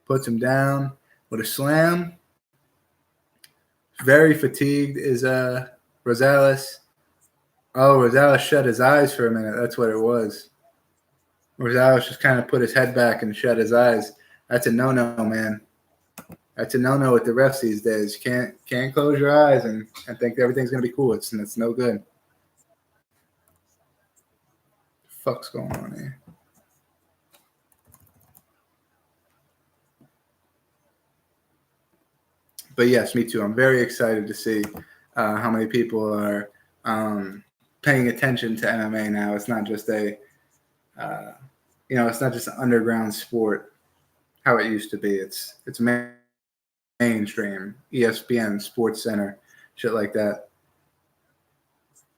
Puts him down with a slam. Very fatigued is Rosales. Oh, Rosales shut his eyes for a minute. That's what it was. Rosales just kind of put his head back and shut his eyes. That's a no-no, man. That's a no-no with the refs these days. You can't close your eyes and think everything's gonna be cool. It's no good. Fuck's going on here? But yes, me too. I'm very excited to see how many people are paying attention to MMA now. It's not just it's not just an underground sport how it used to be. It's mainstream, ESPN, Sports Center, shit like that.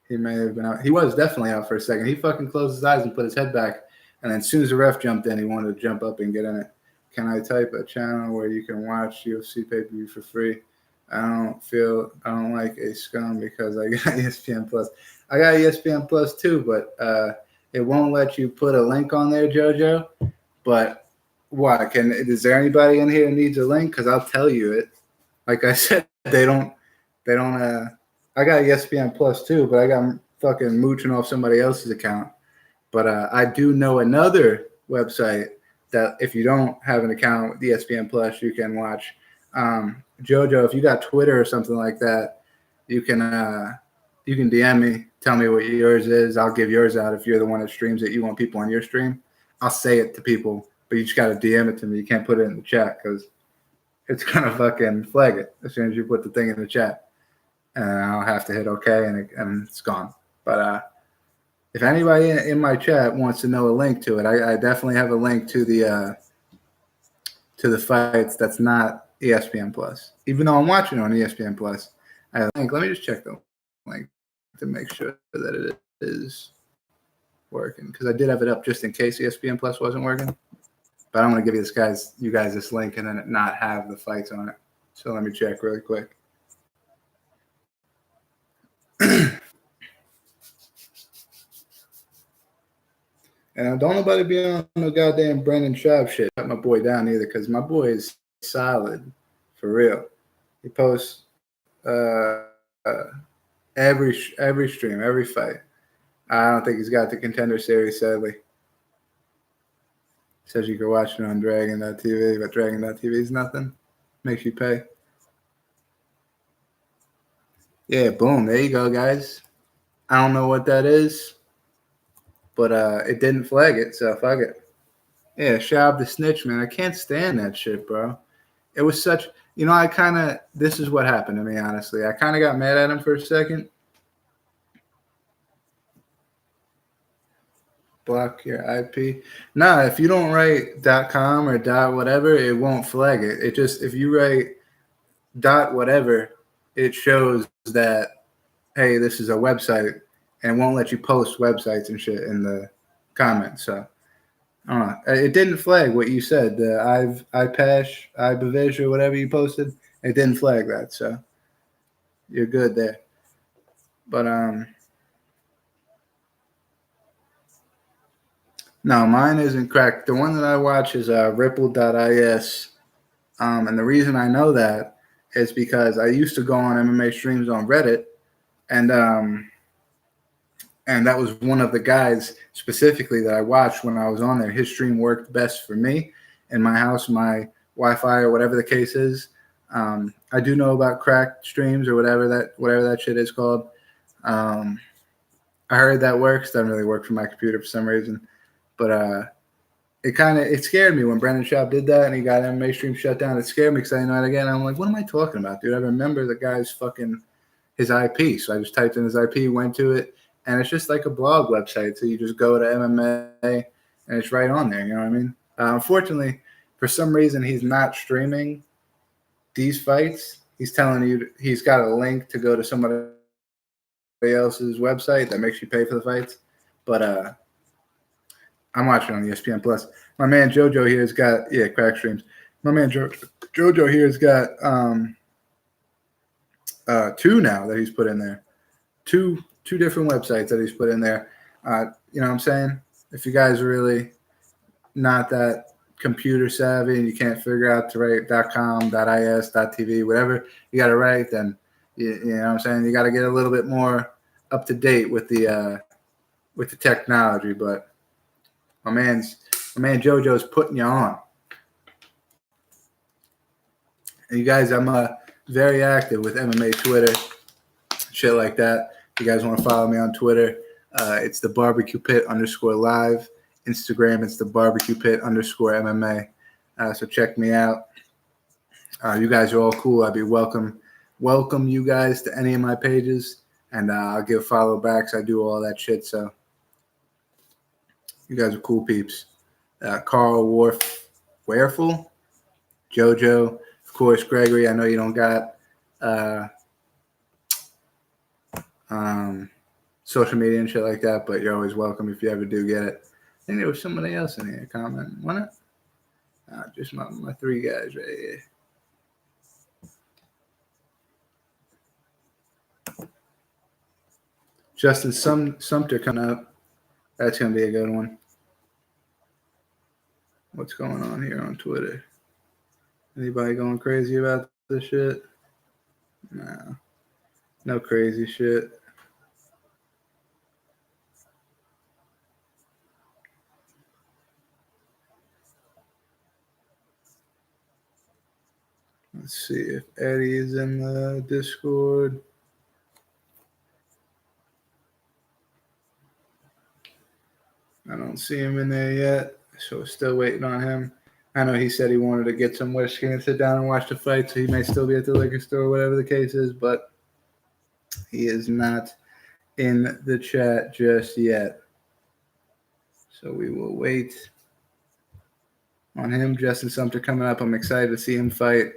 He may have been out. He was definitely out for a second. He fucking closed his eyes and put his head back. And then as soon as the ref jumped in, he wanted to jump up and get in it. Can I type a channel where you can watch UFC pay-per-view for free? I don't like a scum because I got ESPN Plus. I got ESPN Plus too, but it won't let you put a link on there, JoJo. But what? Is there anybody in here who needs a link? Because I'll tell you it. Like I said, they don't. I got ESPN Plus too, but I got fucking mooching off somebody else's account. But I do know another website that if you don't have an account with ESPN Plus, you can watch. JoJo, if you got Twitter or something like that, you can DM me, tell me what yours is. I'll give yours out if you're the one that streams it. You want people on your stream, I'll say it to people, but you just got to DM it to me. You can't put it in the chat because it's going to fucking flag it as soon as you put the thing in the chat. And I'll have to hit OK, and it's gone. But if anybody in my chat wants to know a link to it, I definitely have a link to the fights that's not ESPN Plus. Even though I'm watching it on ESPN Plus, I have a link. Let me just check the link to make sure that it is working, because I did have it up just in case ESPN Plus wasn't working. But I don't want to give you guys this link and then it not have the fights on it. So let me check really quick. And don't nobody be on no goddamn Brendan Schaub shit. Cut my boy down either, because my boy is solid, for real. He posts every stream, every fight. I don't think he's got the Contender Series, sadly. Says you can watch it on Dragon.tv, but Dragon.tv is nothing. Makes you pay. Yeah, boom. There you go, guys. I don't know what that is, but it didn't flag it, so fuck it. Yeah, Schaub the snitch, man. I can't stand that shit, bro. It was such, this is what happened to me, honestly. I kind of got mad at him for a second. Block your IP. Nah, if you don't write .com or .whatever, it won't flag it. It just, if you write .whatever, it shows that, hey, this is a website, and won't let you post websites and shit in the comments. So, I don't know. It didn't flag what you said. The iBavish or whatever you posted, it didn't flag that. So, you're good there. But, no, mine isn't cracked. The one that I watch is Ripple.is. And the reason I know that is because I used to go on MMA streams on Reddit, and that was one of the guys specifically that I watched when I was on there. His stream worked best for me in my house, my Wi-Fi, or whatever the case is. I do know about cracked streams or whatever that shit is called. I heard that works. Doesn't really work for my computer for some reason. But it scared me when Brendan Schaub did that and he got MMA stream shut down. It scared me because I didn't know it again. I'm like, what am I talking about, dude? I remember the guy's his IP. So I just typed in his IP, went to it, and it's just like a blog website. So you just go to MMA and it's right on there. You know what I mean? Unfortunately, for some reason, he's not streaming these fights. He's telling you he's got a link to go to somebody else's website that makes you pay for the fights. But I'm watching on ESPN Plus. My man JoJo here has got crack streams. My man JoJo here has got two now that he's put in there. Two different websites that he's put in there. You know what I'm saying? If you guys are really not that computer savvy and you can't figure out to write .com, .is, .tv, whatever you got to write, then you know what I'm saying? You got to get a little bit more up to date with the technology. But my man JoJo's putting you on. And you guys, I'm very active with MMA Twitter, shit like that. If you guys want to follow me on Twitter, it's the barbecue pit _live. Instagram, it's the barbecue pit _MMA. So check me out. You guys are all cool. I'd be welcome you guys to any of my pages, and I'll give follow backs. I do all that shit. So you guys are cool peeps. Carl Wareful, Jojo, of course, Gregory. I know you don't got social media and shit like that, but you're always welcome if you ever do get it. I think there was somebody else in here commenting, wasn't it? Just my three guys right here. Justin Sumter coming up. That's going to be a good one. What's going on here on Twitter? Anybody going crazy about this shit? No. No crazy shit. Let's see if Eddie is in the Discord. I don't see him in there yet, so still waiting on him. I know he said he wanted to get some whiskey and sit down and watch the fight, so he may still be at the liquor store, whatever the case is, but he is not in the chat just yet. So we will wait on him. Justin Sumter coming up. I'm excited to see him fight.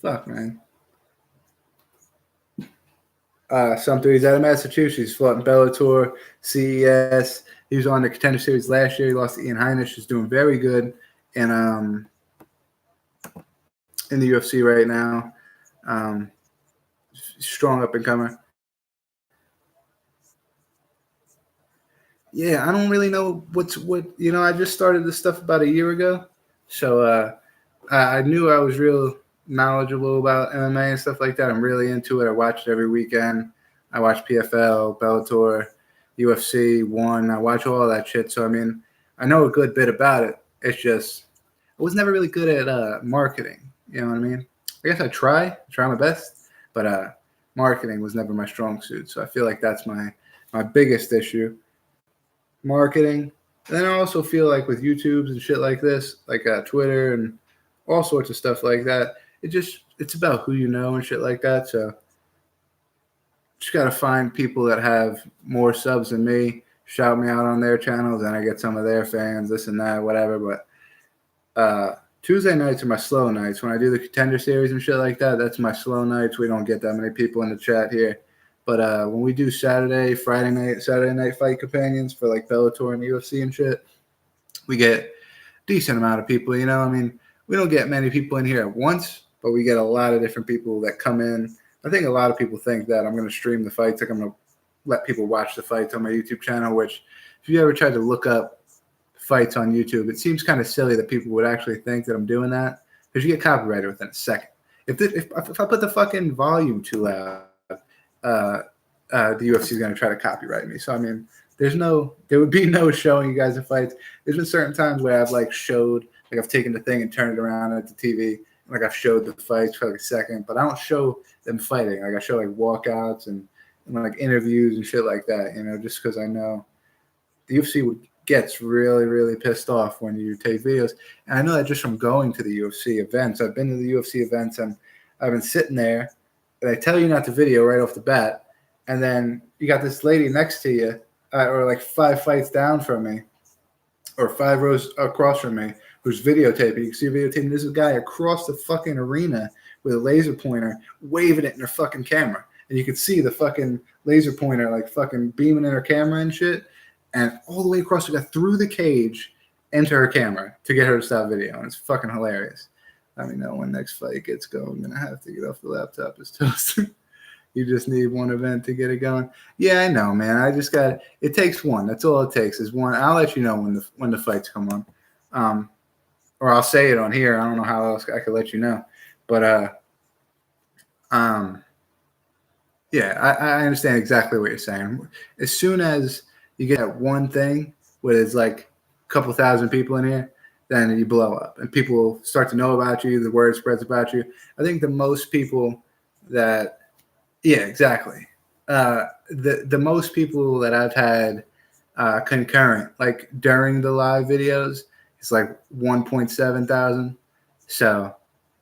Fuck, man. Sumter, he's out of Massachusetts. He's fought in Bellator, CES. He was on the Contender Series last year. He lost to Ian Heinisch. He's doing very good in the UFC right now. Strong up and comer. Yeah, I don't really know what. I just started this stuff about a year ago, so I knew I was real knowledgeable about MMA and stuff like that. I'm really into it. I watch it every weekend. I watch PFL, Bellator, UFC, One. I watch all that shit. So, I mean, I know a good bit about it. It's just I was never really good at marketing. You know what I mean? I guess I try my best, but marketing was never my strong suit. So I feel like that's my biggest issue. Marketing. And then I also feel like with YouTubes and shit like this, like Twitter and all sorts of stuff like that, it's about who you know and shit like that. So just got to find people that have more subs than me, shout me out on their channels, and I get some of their fans, this and that, whatever. But Tuesday nights are my slow nights. When I do the Contender Series and shit like that, that's my slow nights. We don't get that many people in the chat here. But when we do Saturday night fight companions for like Bellator and UFC and shit, we get a decent amount of people. You know, I mean, we don't get many people in here at once, but we get a lot of different people that come in. I think a lot of people think that I'm going to stream the fights, like I'm going to let people watch the fights on my YouTube channel, which if you ever tried to look up fights on YouTube, it seems kind of silly that people would actually think that I'm doing that because you get copyrighted within a second. If I put the fucking volume too loud, the UFC is going to try to copyright me. So, I mean, there would be no showing you guys the fights. There's been certain times where I've I've taken the thing and turned it around at the TV. Like I've showed the fights for like a second, but I don't show them fighting. Like I show like walkouts and like interviews and shit like that, you know, just because I know the UFC gets really, really pissed off when you take videos. And I know that just from going to the UFC events. I've been to the UFC events and I've been sitting there. They tell you not to video right off the bat, and then you got this lady next to you, or like 5 fights down from me, or 5 rows across from me, who's videotaping. You can see videotaping. There's a guy across the fucking arena with a laser pointer waving it in her fucking camera, and you can see the fucking laser pointer like fucking beaming in her camera and shit, and all the way across, we got through the cage into her camera to get her to stop video, and it's fucking hilarious. Let me know when next fight gets going. I'm going to have to get off the laptop. It's toast. You just need one event to get it going. Yeah, I know, man. It takes one. That's all it takes is one. I'll let you know when the fights come on. Or I'll say it on here. I don't know how else I could let you know. But, yeah, I understand exactly what you're saying. As soon as you get that one thing where it's like couple thousand people in here, then you blow up and people start to know about you. The word spreads about you. I think the most people that, yeah, exactly. The most people that I've had concurrent, like during the live videos, it's like 1.7 thousand. So,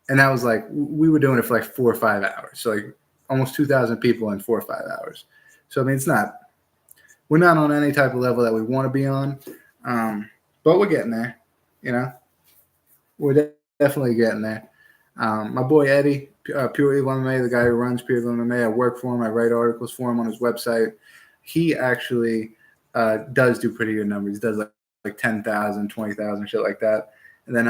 and that was like, we were doing it for like 4 or 5 hours. So like almost 2,000 people in 4 or 5 hours. So, I mean, we're not on any type of level that we want to be on. But we're getting there, you know, we're definitely getting there. My boy Eddie, Pure Evil MMA, the guy who runs Pure Evil MMA, I work for him. I write articles for him on his website. He actually does do pretty good numbers. He does like 10,000, 20,000, shit like that. And then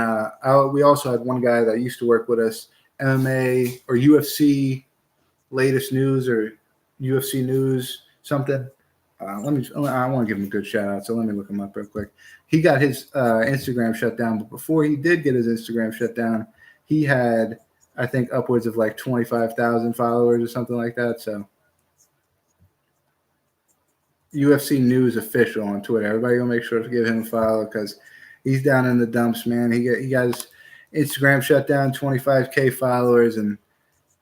we also had one guy that used to work with us, MMA or UFC latest news or UFC news something. I want to give him a good shout out, so let me look him up real quick. He got his Instagram shut down, but before he did get his Instagram shut down, he had, I think, upwards of like 25,000 followers or something like that. So UFC News Official on Twitter. Everybody go make sure to give him a follow because he's down in the dumps, man. He got his Instagram shut down, 25K followers, and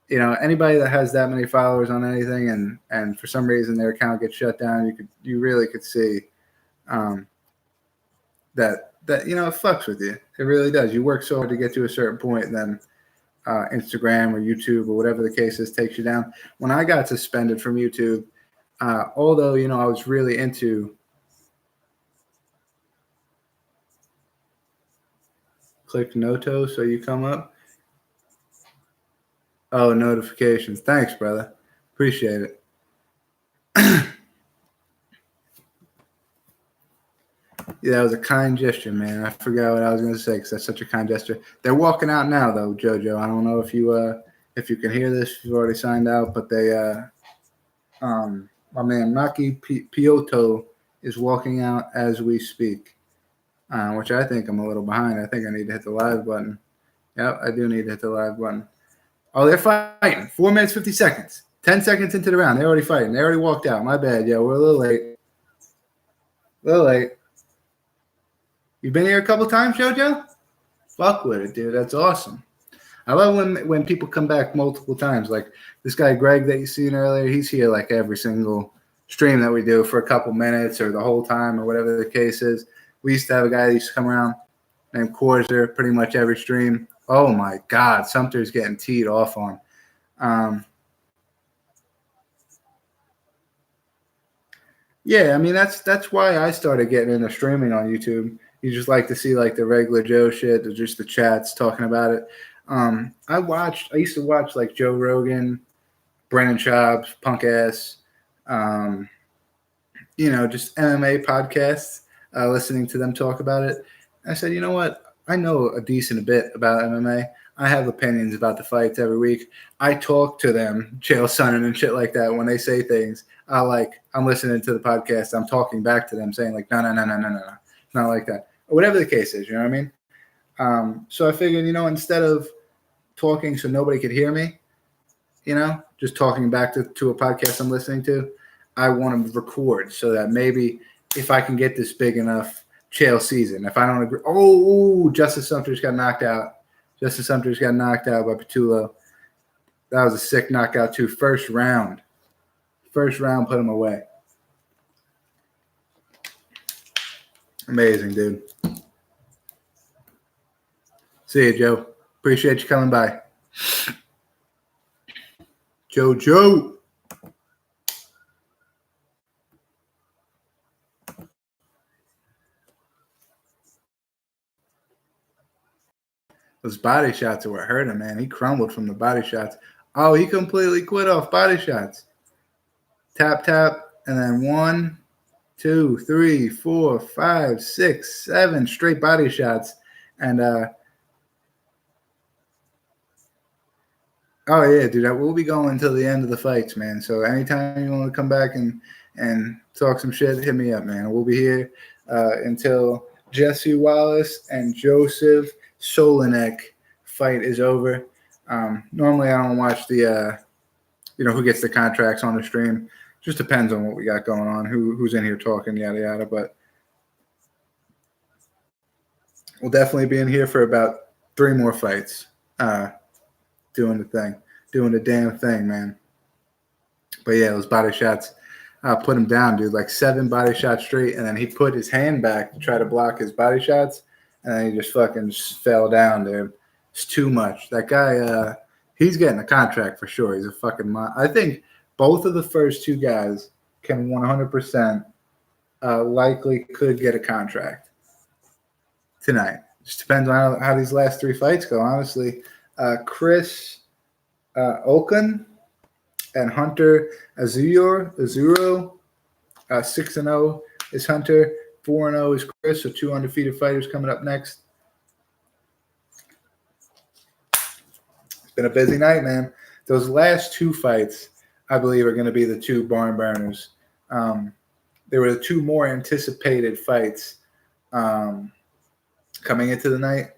you know, anybody that has that many followers on anything and for some reason their account gets shut down, you really could see that you know, it fucks with you. It really does. You work so hard to get to a certain point, and then Instagram or YouTube or whatever the case is takes you down. When I got suspended from YouTube, although, you know, I was really into click Noto so you come up. Oh, notifications. Thanks, brother. Appreciate it. Yeah, that was a kind gesture, man. I forgot what I was going to say because that's such a kind gesture. They're walking out now, though, JoJo. I don't know if you can hear this. If you've already signed out, but they, my man Maki Piotto is walking out as we speak, which I think I'm a little behind. I think I need to hit the live button. Yep, I do need to hit the live button. Oh, they're fighting. 4 minutes, 50 seconds. 10 seconds into the round. They're already fighting. They already walked out. My bad. Yeah, we're a little late. You've been here a couple times, JoJo? Fuck with it, dude. That's awesome. I love when people come back multiple times. Like this guy Greg that you seen earlier, he's here like every single stream that we do for a couple minutes or the whole time or whatever the case is. We used to have a guy that used to come around named Corser pretty much every stream. Oh my God, Sumter's getting teed off on. Yeah, I mean that's why I started getting into streaming on YouTube. You just like to see like the regular Joe shit, or just the chats talking about it. I used to watch like Joe Rogan, Brennan Schaub's punk ass, you know, just MMA podcasts, listening to them talk about it. I said, you know what? I know a decent bit about MMA. I have opinions about the fights every week. I talk to them, Chael Sonnen and shit like that, when they say things. I'm listening to the podcast. I'm talking back to them saying like, no. It's not like that. Or whatever the case is, you know what I mean? So I figured, you know, instead of talking so nobody could hear me, you know, just talking back to a podcast I'm listening to, I want to record so that maybe if I can get this big enough Chael season, if I don't agree. Oh, Justice Sumter's got knocked out. Justice Sumter's got knocked out by Petullo. That was a sick knockout too. First round put him away. Amazing, dude. See you, Joe. Appreciate you coming by. Joe. Those body shots are what hurt him, man. He crumbled from the body shots. Oh, he completely quit off body shots. Tap, and then 1, 2, 3, 4, 5, 6, 7 straight body shots. And oh yeah, dude, we'll be going until the end of the fights, man. So anytime you want to come back and talk some shit, hit me up, man. We'll be here until Jesse Wallace and Joseph Solinek fight is over. Normally I don't watch the who gets the contracts on the stream. Just depends on what we got going on, who's in here talking, yada yada. But We'll definitely be in here for about 3 more fights. Doing the damn thing, man. But yeah, those body shots put him down, dude. Like 7 body shots straight, and then he put his hand back to try to block his body shots, and then he just fucking fell down, dude. It's too much. That guy, he's getting a contract for sure. He's a fucking I think both of the first 2 guys can 100% likely could get a contract tonight. Just depends on how these last 3 fights go, honestly. Chris Okan and Hunter Azuro, 6-0 is Hunter, 4-0 is Chris, so 2 undefeated fighters coming up next. It's been a busy night, man. Those last 2 fights, I believe, are going to be the 2 barn burners. There were the 2 more anticipated fights coming into the night.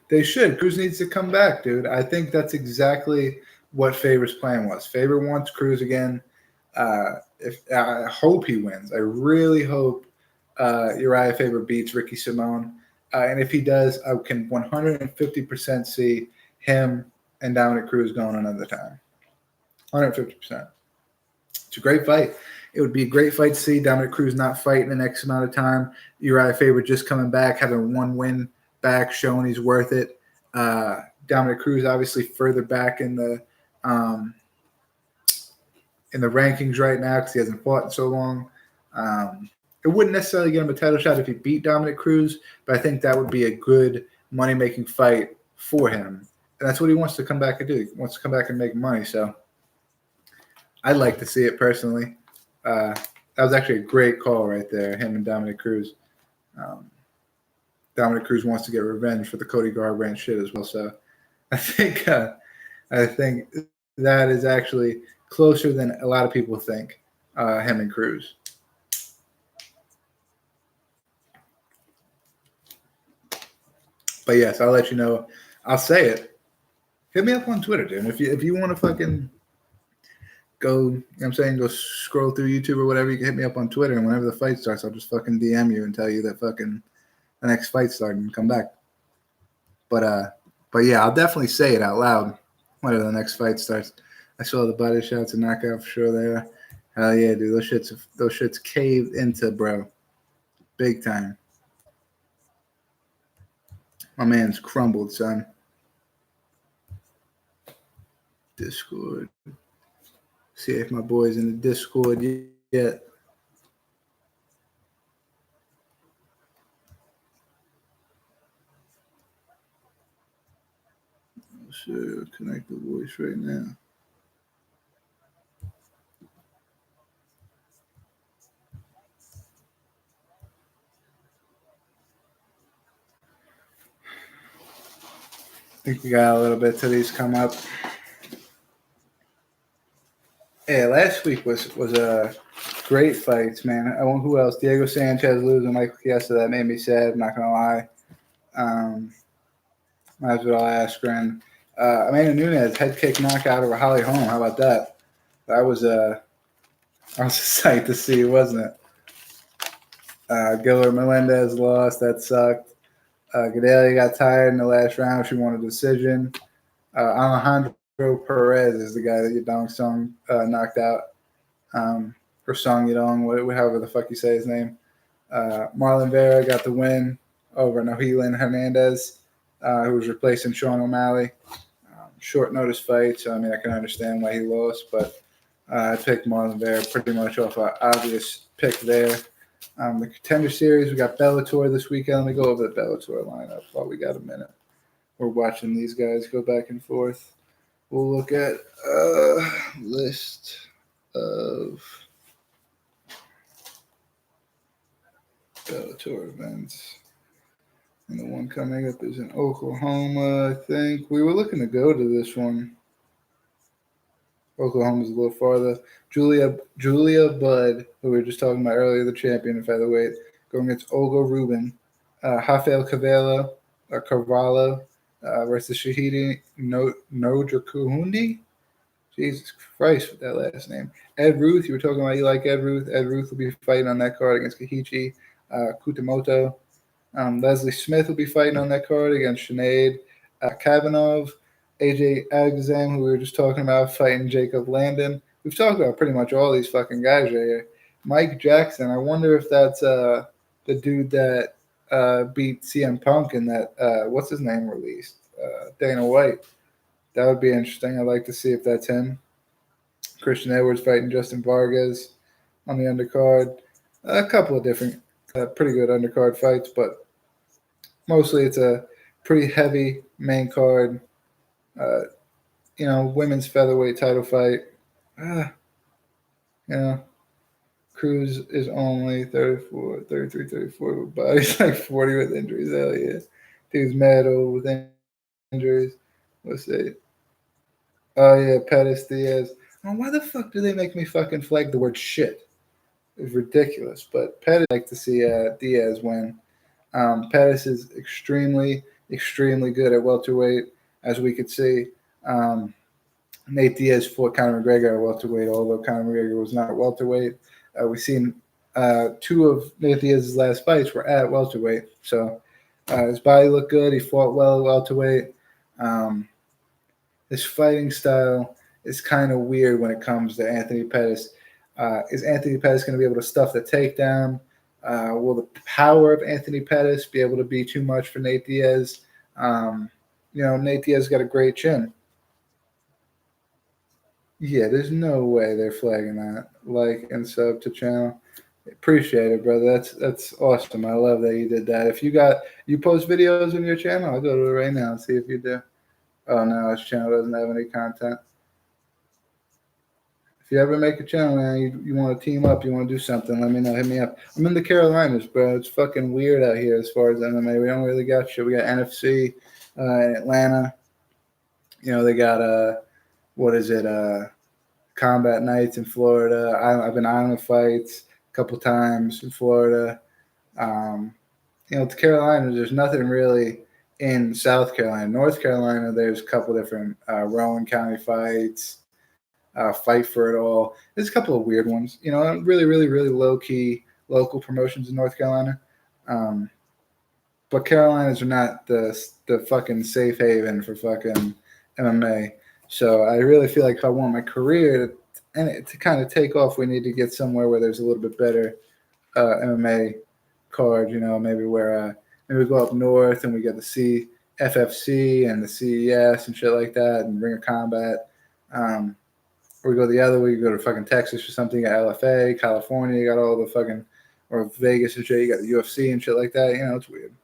They should. Cruz needs to come back, dude. I think that's exactly what Faber's plan was. Faber wants Cruz again. I hope he wins. I really hope Uriah Faber beats Ricky Simone. And if he does, I can 150% see him and Dominic Cruz going another time. 150%. It's a great fight. It would be a great fight to see Dominic Cruz not fight in the next amount of time. Uriah Faber just coming back, having 1 win back, showing he's worth it. Dominic Cruz obviously further back in the rankings right now because he hasn't fought in so long. It wouldn't necessarily get him a title shot if he beat Dominic Cruz, but I think that would be a good money-making fight for him. And that's what he wants to come back and do. He wants to come back and make money. So I'd like to see it personally. That was actually a great call right there, him and Dominic Cruz. Dominic Cruz wants to get revenge for the Cody Garbrandt shit as well. So I think that is actually closer than a lot of people think, him and Cruz. But yes, I'll let you know. I'll say it. Hit me up on Twitter, dude. If you want to fucking go, you know what I'm saying, go scroll through YouTube or whatever, you can hit me up on Twitter, and whenever the fight starts, I'll just fucking DM you and tell you that fucking the next fight started and come back. But yeah, I'll definitely say it out loud whenever the next fight starts. I saw the body shots and knockout for sure there. Hell yeah, dude. Those shits caved into, bro. Big time. My man's crumbled, son. Discord. See if my boy's in the Discord yet. Sure, connect the voice right now. I think we got a little bit till these come up. Yeah, last week was a great fights, man. Who else? Diego Sanchez losing Michael Chiesa. That made me sad. I'm not gonna lie. Masvidal Askren. Amanda Nunes head kick knockout over Holly Holm. How about that? That was a sight to see, wasn't it? Gilbert Melendez lost. That sucked. Gadelia got tired in the last round. She won a decision. Alejandro Perez is the guy that Yadong Song knocked out. Or Song Yadong, however the fuck you say his name. Marlon Vera got the win over Nohelin Hernandez, who was replacing Sean O'Malley. Short notice fight, so I can understand why he lost, but I picked Marlon Vera pretty much off an obvious pick there. The Contender Series, we got Bellator this weekend. Let me go over the Bellator lineup while we got a minute. We're watching these guys go back and forth. We'll look at a list of Bellator events. And the one coming up is in Oklahoma, I think. We were looking to go to this one. Oklahoma's a little farther. Julia Budd, who we were just talking about earlier, the champion of featherweight, going against Olga Rubin. Rafael Carvalho versus Shahidi Nojakuhundi. Jesus Christ with that last name. Ed Ruth, you were talking about you like Ed Ruth. Ed Ruth will be fighting on that card against Kahichi Kutamoto. Leslie Smith will be fighting on that card against Sinead Kavanagh. AJ Agazam, who we were just talking about, fighting Jacob Landon. We've talked about pretty much all these fucking guys right here. Mike Jackson, I wonder if that's the dude that beat CM Punk in that, what's his name released? Dana White. That would be interesting. I'd like to see if that's him. Christian Edwards fighting Justin Vargas on the undercard. A couple of different pretty good undercard fights, but mostly it's a pretty heavy main card. Women's featherweight title fight. Cruz is only 34, 33, 34, but he's like 40 with injuries. Hell yeah. Dude's mad old with injuries. Let's see. Oh, yeah, Pettis, Diaz. Oh, why the fuck do they make me fucking flag the word shit? It's ridiculous. But Pettis, I'd like to see Diaz win. Pettis is extremely, extremely good at welterweight, as we could see. Nate Diaz fought Conor McGregor at welterweight, although Conor McGregor was not at welterweight. We've seen two of Nate Diaz's last fights were at welterweight. So his body looked good. He fought well at welterweight. His fighting style is kind of weird when it comes to Anthony Pettis. Is Anthony Pettis going to be able to stuff the takedown? Will the power of Anthony Pettis be able to be too much for Nate Diaz? Nate Diaz got a great chin. Yeah, there's no way they're flagging that. Like and sub to channel. Appreciate it, brother. That's awesome. I love that you did that. If you post videos on your channel, I'll go to it right now and see if you do. Oh no, his channel doesn't have any content. If you ever make a channel, man, you want to team up, you want to do something, let me know. Hit me up. I'm in the Carolinas, bro. It's fucking weird out here as far as MMA. We don't really got shit. We got NFC in Atlanta. They got combat nights in Florida. I've been island fights a couple times in Florida. The Carolinas, there's nothing really in South Carolina. North Carolina, there's a couple different Rowan County fights, Fight for It All. There's a couple of weird ones. Really, really, really low-key local promotions in North Carolina. But Carolinas are not the fucking safe haven for fucking MMA. So I really feel like if I want my career to kind of take off, we need to get somewhere where there's a little bit better MMA card. Maybe where maybe we go up north and we get the FFC and the CES and shit like that, and Ring of Combat. Or we go the other way. You go to fucking Texas or something. You got LFA, California. You got all the fucking or Vegas and shit. You got the UFC and shit like that. It's weird.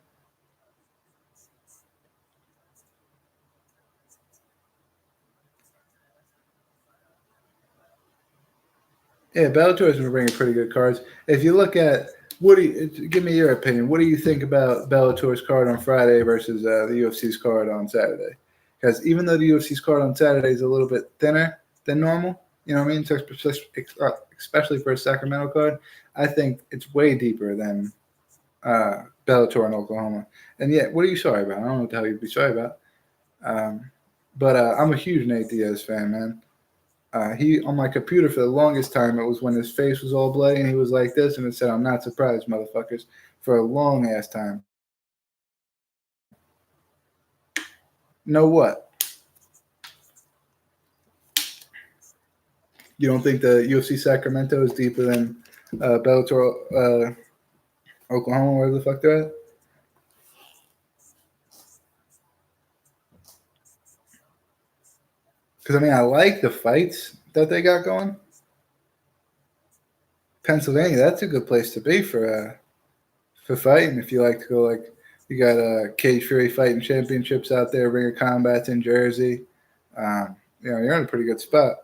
Yeah, Bellator has been bringing pretty good cards. If you look at give me your opinion. What do you think about Bellator's card on Friday versus the UFC's card on Saturday? Because even though the UFC's card on Saturday is a little bit thinner than normal, you know what I mean, especially for a Sacramento card, I think it's way deeper than Bellator in Oklahoma. And yet, what are you sorry about? I don't know what the hell you'd be sorry about. But I'm a huge Nate Diaz fan, man. He on my computer for the longest time, it was when his face was all bloody and he was like this, and it said, "I'm not surprised, motherfuckers," for a long ass time. Know what? You don't think the UFC Sacramento is deeper than Bellator Oklahoma, wherever the fuck they're at? Because I like the fights that they got going. Pennsylvania, that's a good place to be for fighting. If you like to go, you got Cage Fury fighting championships out there, Ring of Combat's in Jersey. You're in a pretty good spot.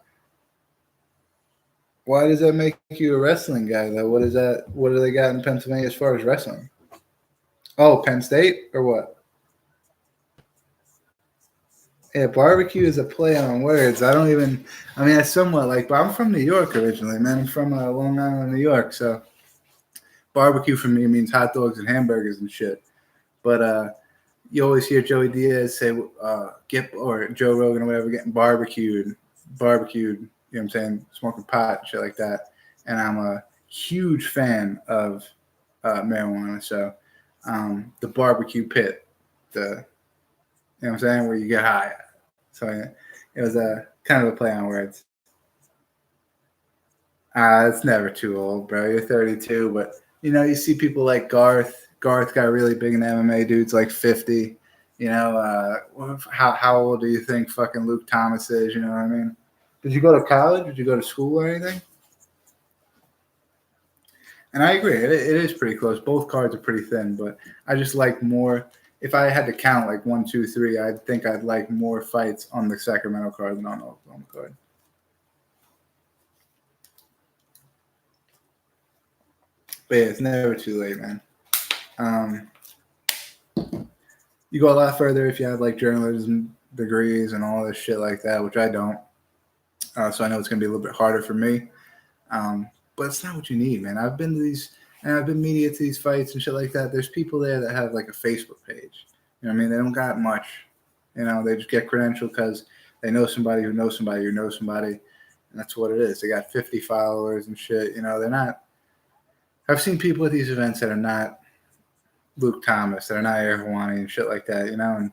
Why does that make you a wrestling guy though? What is that? What do they got in Pennsylvania as far as wrestling? Oh, Penn State or what? Yeah, barbecue is a play on words. I somewhat but I'm from New York originally, man. I'm from Long Island, New York. So barbecue for me means hot dogs and hamburgers and shit. But you always hear Joey Diaz say, or Joe Rogan or whatever, getting barbecued. barbecued, you know what I'm saying, smoking pot, shit like that. And I'm a huge fan of marijuana. So the barbecue pit, the, you know what I'm saying, where you get high. So it was a kind of a play on words. It's never too old, bro. You're 32, but you see people like Garth. Garth got really big in MMA. Dude's like 50. How old do you think fucking Luke Thomas is? You know what I mean? Did you go to college? Did you go to school or anything? And I agree, it is pretty close. Both cards are pretty thin, but I just like more. If I had to count like 1, 2, 3, I think I'd like more fights on the Sacramento card than on the Oklahoma card. But yeah, it's never too late, man. You go a lot further if you have like journalism degrees and all this shit like that, which I don't. So I know it's gonna be a little bit harder for me. But it's not what you need, man. I've been to these, and I've been media to these fights and shit like that. There's people there that have like a Facebook page. You know what I mean? They don't got much. They just get credentialed because they know somebody who knows somebody who knows somebody, and that's what it is. They got 50 followers and shit. They're not. I've seen people at these events that are not Luke Thomas, that are not Erhawani and shit like that. And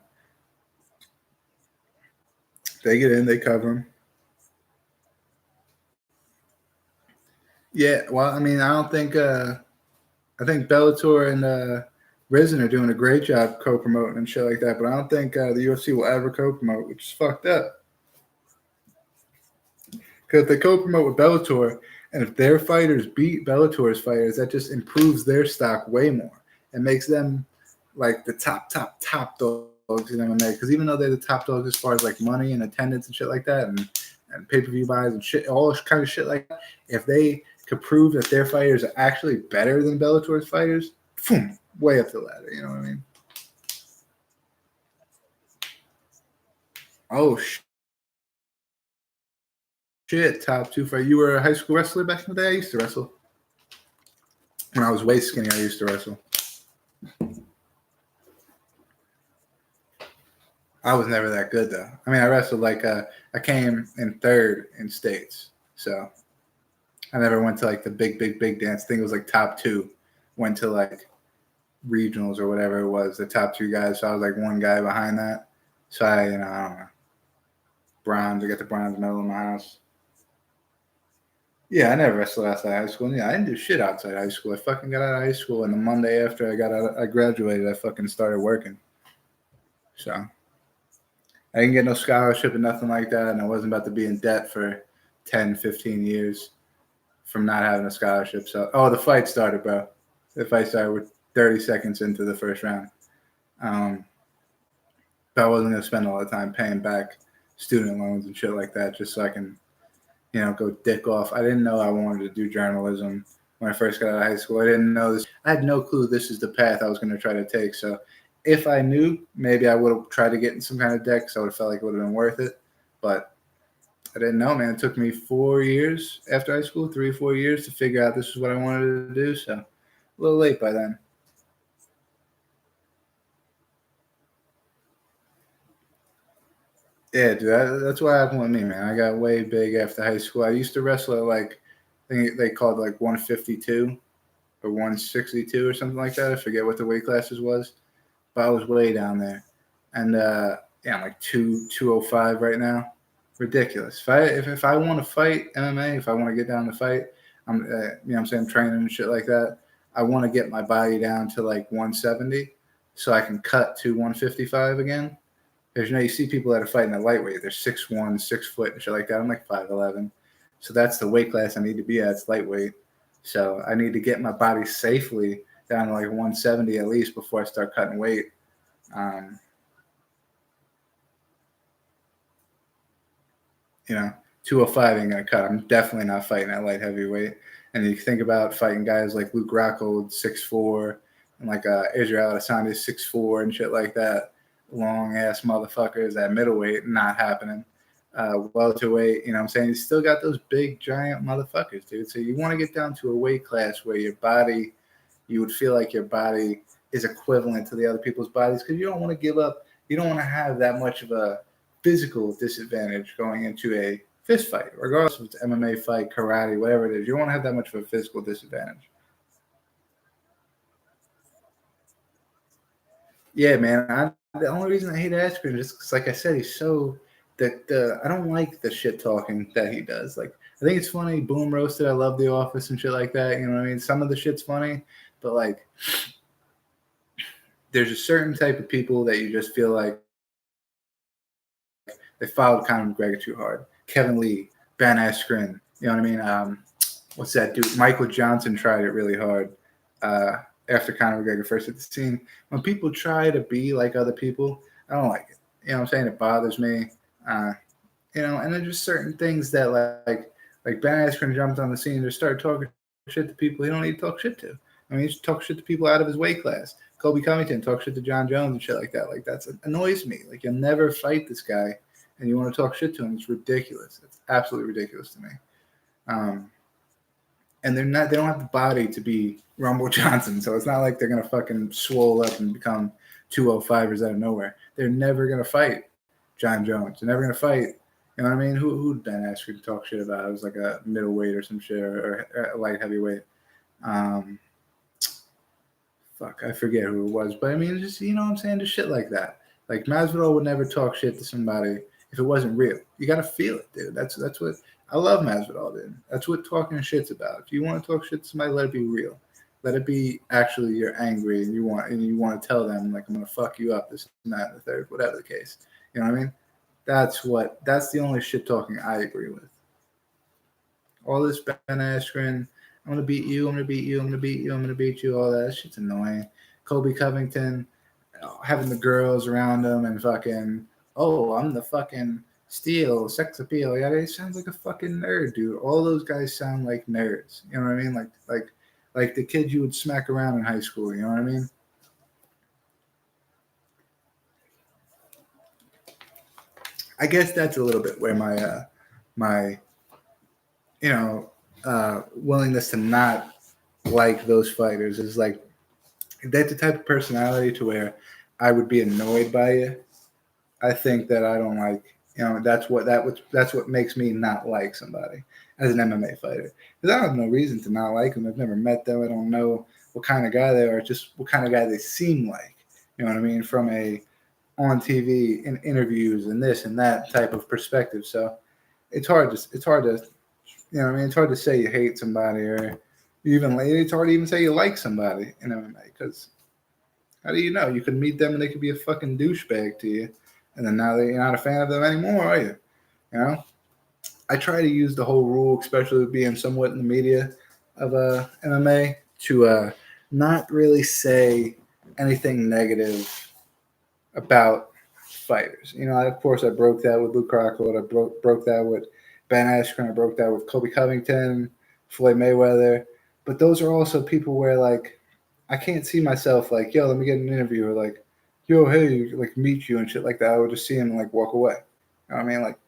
they get in, they cover them. Yeah, well, I mean, I don't think. I think Bellator and Risen are doing a great job co-promoting and shit like that, but I don't think the UFC will ever co-promote, which is fucked up. Because if they co-promote with Bellator, and if their fighters beat Bellator's fighters, that just improves their stock way more. It makes them like the top dogs in MMA. Because even though they're the top dogs as far as like money and attendance and shit like that, and pay-per-view buys and shit, all kind of shit like that, if they could prove that their fighters are actually better than Bellator's fighters, boom, way up the ladder. You know what I mean? Oh, shit. Top 2 fight. You were a high school wrestler back in the day? I used to wrestle. When I was way skinny, I used to wrestle. I was never that good, though. I mean, I wrestled like I came in third in states. So I never went to like the big dance. I think it was like top 2. Went to like regionals or whatever it was, the top 2 guys. So I was like one guy behind that. So I don't know. Bronze. I got the bronze medal in my house. Yeah, I never wrestled outside high school. Yeah, I didn't do shit outside high school. I fucking got out of high school, and the Monday after I graduated, I fucking started working. So I didn't get no scholarship and nothing like that, and I wasn't about to be in debt for 10, 15 years from not having a scholarship. So, the fight started, bro. The fight started with 30 seconds into the first round. But I wasn't going to spend all the time paying back student loans and shit like that just so I can go dick off. I didn't know I wanted to do journalism when I first got out of high school. I didn't know this. I had no clue this is the path I was going to try to take. So if I knew, maybe I would have tried to get in some kind of deck, so I would have felt like it would have been worth it. But I didn't know, man. It took me 4 years after high school, 3 or 4 years to figure out this is what I wanted to do. So a little late by then. Yeah, dude, that's what happened with me, man. I got way big after high school. I used to wrestle at like, I think they called it like 152 or 162 or something like that. I forget what the weight classes was, but I was way down there. And I'm like 205 right now. Ridiculous. If I want to fight MMA, if I want to get down to fight, I'm saying, training and shit like that. I want to get my body down to like 170 so I can cut to 155 again. Because you see people that are fighting at lightweight, they're 6'1", 6 foot and shit like that. I'm like 5'11", so that's the weight class I need to be at. It's lightweight, so I need to get my body safely down to like 170 at least before I start cutting weight. 205 ain't gonna cut. I'm definitely not fighting at light heavyweight. And you think about fighting guys like Luke Rockhold, 6'4", and like Israel Adesanya, 6'4", and shit like that. Long ass motherfuckers at middleweight, not happening. Welterweight, you know what I'm saying? You still got those big giant motherfuckers, dude. So you want to get down to a weight class where you would feel like your body is equivalent to the other people's bodies, because you don't want to give up. You don't want to have that much of a physical disadvantage going into a fist fight, regardless if it's MMA fight, karate, whatever it is. You don't want to have that much of a physical disadvantage. Yeah, man. The only reason I hate Askren is because, like I said, he's so that I don't like the shit talking that he does. Like, I think it's funny. Boom roasted. I love The Office and shit like that. You know what I mean? Some of the shit's funny, but like, there's a certain type of people that you just feel like they followed Conor McGregor too hard. Kevin Lee, Ben Askren. You know what I mean? What's that dude? Michael Johnson tried it really hard after Conor McGregor first hit the scene. When people try to be like other people, I don't like it. You know what I'm saying? It bothers me. You know, and there's just certain things that like Ben Askren jumped on the scene and just started talking shit to people he don't need to talk shit to. I mean, he just talk shit to people out of his weight class. Colby Covington talk shit to John Jones and shit like that. Like, that's annoys me. Like, you'll never fight this guy and you want to talk shit to him. It's ridiculous. It's absolutely ridiculous to me. And they don't have the body to be Rumble Johnson. So it's not like they're going to fucking swole up and become 205ers out of nowhere. They're never going to fight John Jones. They're never going to fight, you know what I mean? Who'd Ben Askren talk shit about? It was like a middleweight or some shit, or a light heavyweight. Fuck, I forget who it was. But I mean, just, you know what I'm saying? Just shit like that. Like, Masvidal would never talk shit to somebody if it wasn't real. You got to feel it, dude. That's what I love Masvidal, dude. That's what talking shit's about. If you want to talk shit to somebody, let it be real. Let it be actually you're angry and you want to tell them, like, I'm gonna fuck you up, this and that and the third, whatever the case. You know what I mean? That's the only shit talking I agree with. All this Ben Askren, I'm gonna beat you, I'm gonna beat you, I'm gonna beat you, I'm gonna beat you, all that shit's annoying. Colby Covington, having the girls around him and fucking, oh, I'm the fucking steel, sex appeal. Yeah, he sounds like a fucking nerd, dude. All those guys sound like nerds. You know what I mean? Like the kids you would smack around in high school. You know what I mean? I guess that's a little bit where my willingness to not like those fighters is like, that's the type of personality to where I would be annoyed by you. I think that I don't like, that's what makes me not like somebody as an MMA fighter, because I have no reason to not like them. I've never met them. I don't know what kind of guy they are, just what kind of guy they seem like. You know what I mean? From a on TV in interviews and this and that type of perspective. So it's hard to you know what I mean? It's hard to say you hate somebody, or it's hard to even say you like somebody in MMA, because how do you know? You could meet them and they could be a fucking douchebag to you, and then now you're not a fan of them anymore, are you? You know? I try to use the whole rule, especially with being somewhat in the media of MMA, to not really say anything negative about fighters. You know, of course, I broke that with Luke Rockhold. I broke that with Ben Askren. I broke that with Colby Covington, Floyd Mayweather. But those are also people where, like, I can't see myself like, yo, let me get an interview, or like, yo, hey, like, meet you and shit like that. I would just see him and like walk away. You know what I mean? Like,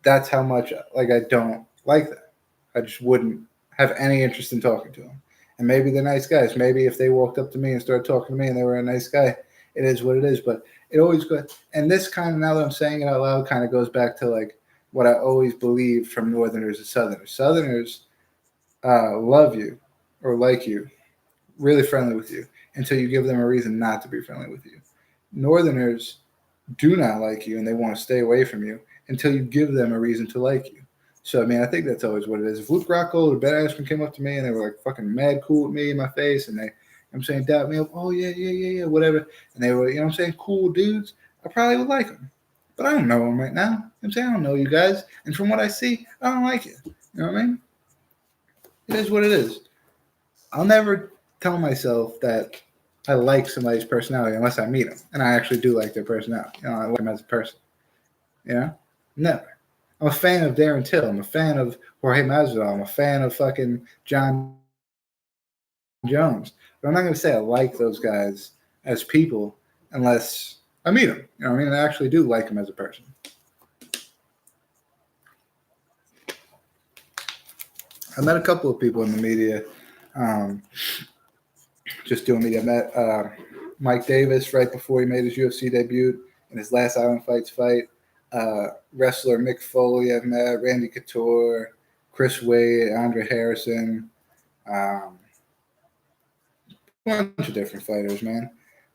that's how much like I don't like that. I just wouldn't have any interest in talking to them. And maybe they're nice guys. Maybe if they walked up to me and started talking to me and they were a nice guy, it is what it is. But it always goes. And this kind of, now that I'm saying it out loud, kind of goes back to like what I always believed from Northerners and Southerners. Southerners love you or like you, really friendly with you, until you give them a reason not to be friendly with you. Northerners do not like you and they want to stay away from you until you give them a reason to like you. So, I mean, I think that's always what it is. If Luke Rockhold or Ben Askren came up to me and they were like fucking mad cool with me in my face, and I'm saying, doubt me up, oh, yeah, whatever, and they were, I'm saying, cool dudes, I probably would like them. But I don't know them right now. I'm saying, I don't know you guys. And from what I see, I don't like you. You know what I mean? It is what it is. I'll never tell myself that I like somebody's personality unless I meet them. And I actually do like their personality. I like them as a person. Never. I'm a fan of Darren Till. I'm a fan of Jorge Masvidal. I'm a fan of fucking John Jones. But I'm not going to say I like those guys as people unless I meet them. You know what I mean? I actually do like them as a person. I met a couple of people in the media, just doing media. I met Mike Davis right before he made his UFC debut in his last Island Fights fight. wrestler Mick Foley I've met, Randy Couture, Chris Wade, Andre Harrison, a bunch of different fighters, man.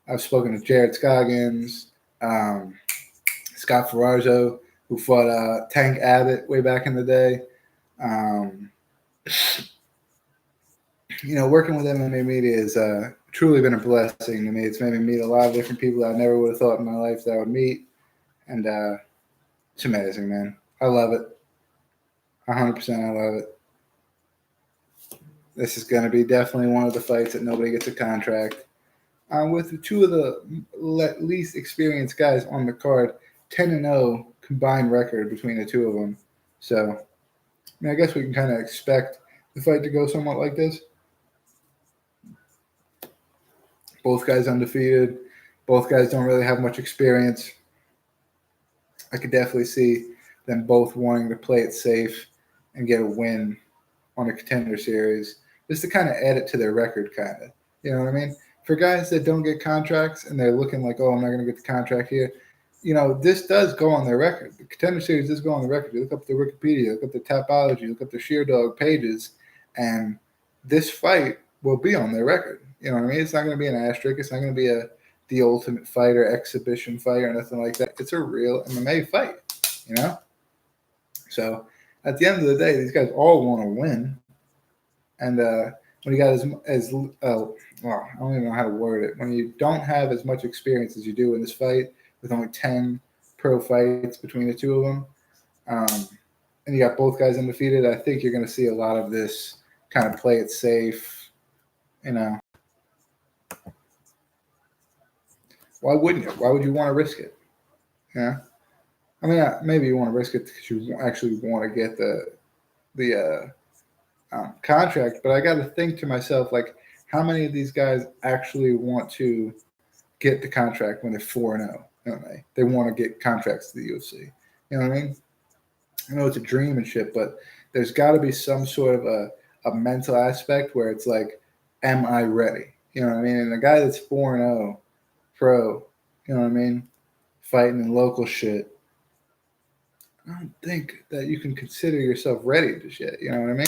I've spoken to Jared Scoggins, Scott Ferrarzo, who fought Tank Abbott way back in the day. Working with MMA media has truly been a blessing to me. It's made me meet a lot of different people that I never would have thought in my life that I would meet. And it's amazing, man. I love it. 100% I love it. This is going to be definitely one of the fights that nobody gets a contract. With two of the least experienced guys on the card, 10-0 combined record between the two of them. So, I guess we can kind of expect the fight to go somewhat like this. Both guys undefeated. Both guys don't really have much experience. I could definitely see them both wanting to play it safe and get a win on a contender series, just to kind of add it to their record, kind of. You know what I mean? For guys that don't get contracts and they're looking like, oh, I'm not going to get the contract here, this does go on their record. The contender series does go on the record. You look up the Wikipedia, look up the Tapology, look up the Sheerdog pages, and this fight will be on their record. You know what I mean? It's not going to be an asterisk. It's not going to be the Ultimate Fighter exhibition fight or nothing like that. It's a real MMA fight, So at the end of the day, these guys all want to win. And when you got I don't even know how to word it. When you don't have as much experience as you do in this fight, with only 10 pro fights between the two of them, and you got both guys undefeated, I think you're going to see a lot of this kind of play it safe, Why wouldn't you? Why would you want to risk it? Yeah. I mean, maybe you want to risk it because you actually want to get the contract, but I got to think to myself, like, how many of these guys actually want to get the contract when they're 4-0? They want to get contracts to the UFC. You know what I mean? I know it's a dream and shit, but there's got to be some sort of a mental aspect where it's like, am I ready? You know what I mean? And a guy that's 4-0 pro, you know what I mean, fighting in local shit, I don't think that you can consider yourself ready to shit. You know what I mean?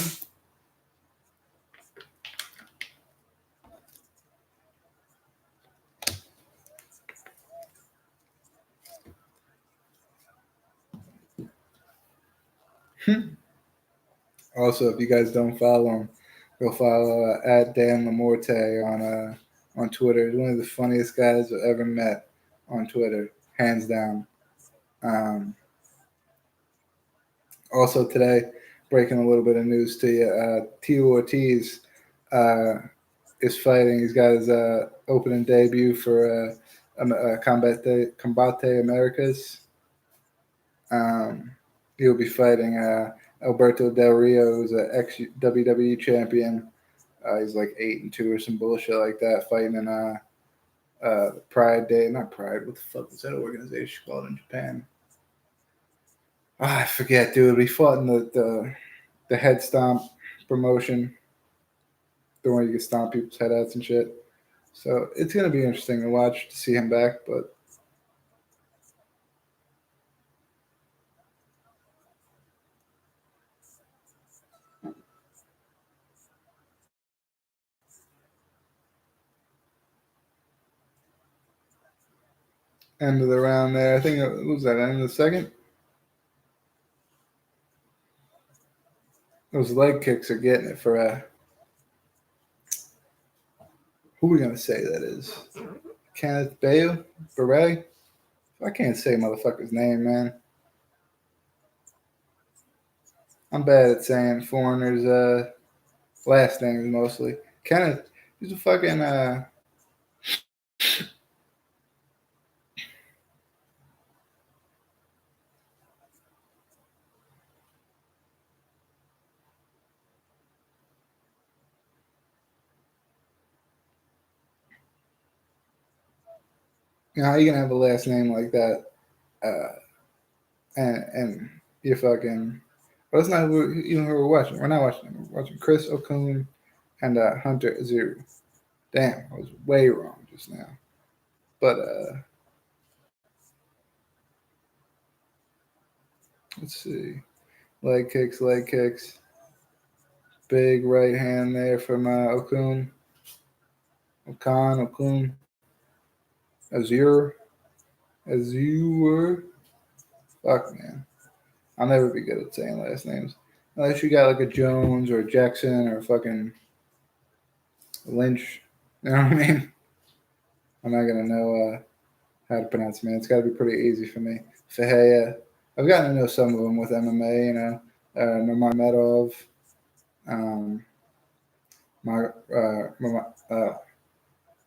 Also, if you guys don't follow him, go follow at Dan Lamorte on Twitter. He's one of the funniest guys I've ever met on Twitter, hands down. Also today, breaking a little bit of news to you, Tito Ortiz is fighting. He's got his opening debut for Combate Americas. He'll be fighting Alberto Del Rio, who's an ex-WWE champion. He's like 8-2 or some bullshit like that, fighting in Pride Day. Not Pride. What the fuck was that organization called in Japan? I forget, dude. We fought in the head stomp promotion, the one you can stomp people's head outs and shit. So it's gonna be interesting to watch to see him back, but. End of the round there. I think it was that end of the second. Those leg kicks are getting it for who are we gonna say that is? Kenneth Barre? I can't say motherfucker's name, man. I'm bad at saying foreigners' last names mostly. Kenneth, he's a fucking how you gonna have a last name like that? And you're fucking. Well, that's not even who we're watching. We're not watching. We're watching Chris Okun and Hunter Azuru. Damn, I was way wrong just now. But Let's see. Leg kicks. Big right hand there from Okun. Azure. Fuck, man. I'll never be good at saying last names. Unless you got like a Jones or a Jackson or a fucking Lynch. You know what I mean? I'm not going to know how to pronounce it, man. It's got to be pretty easy for me. Fahea. I've gotten to know some of them with MMA, you know. Nurmagomedov.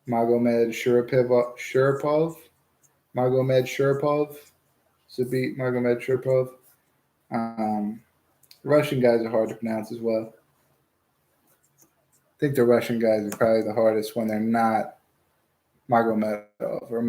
Magomed Sharapov. Zabit Magomed Sharapov. Russian guys are hard to pronounce as well. I think the Russian guys are probably the hardest when they're not Magomedov or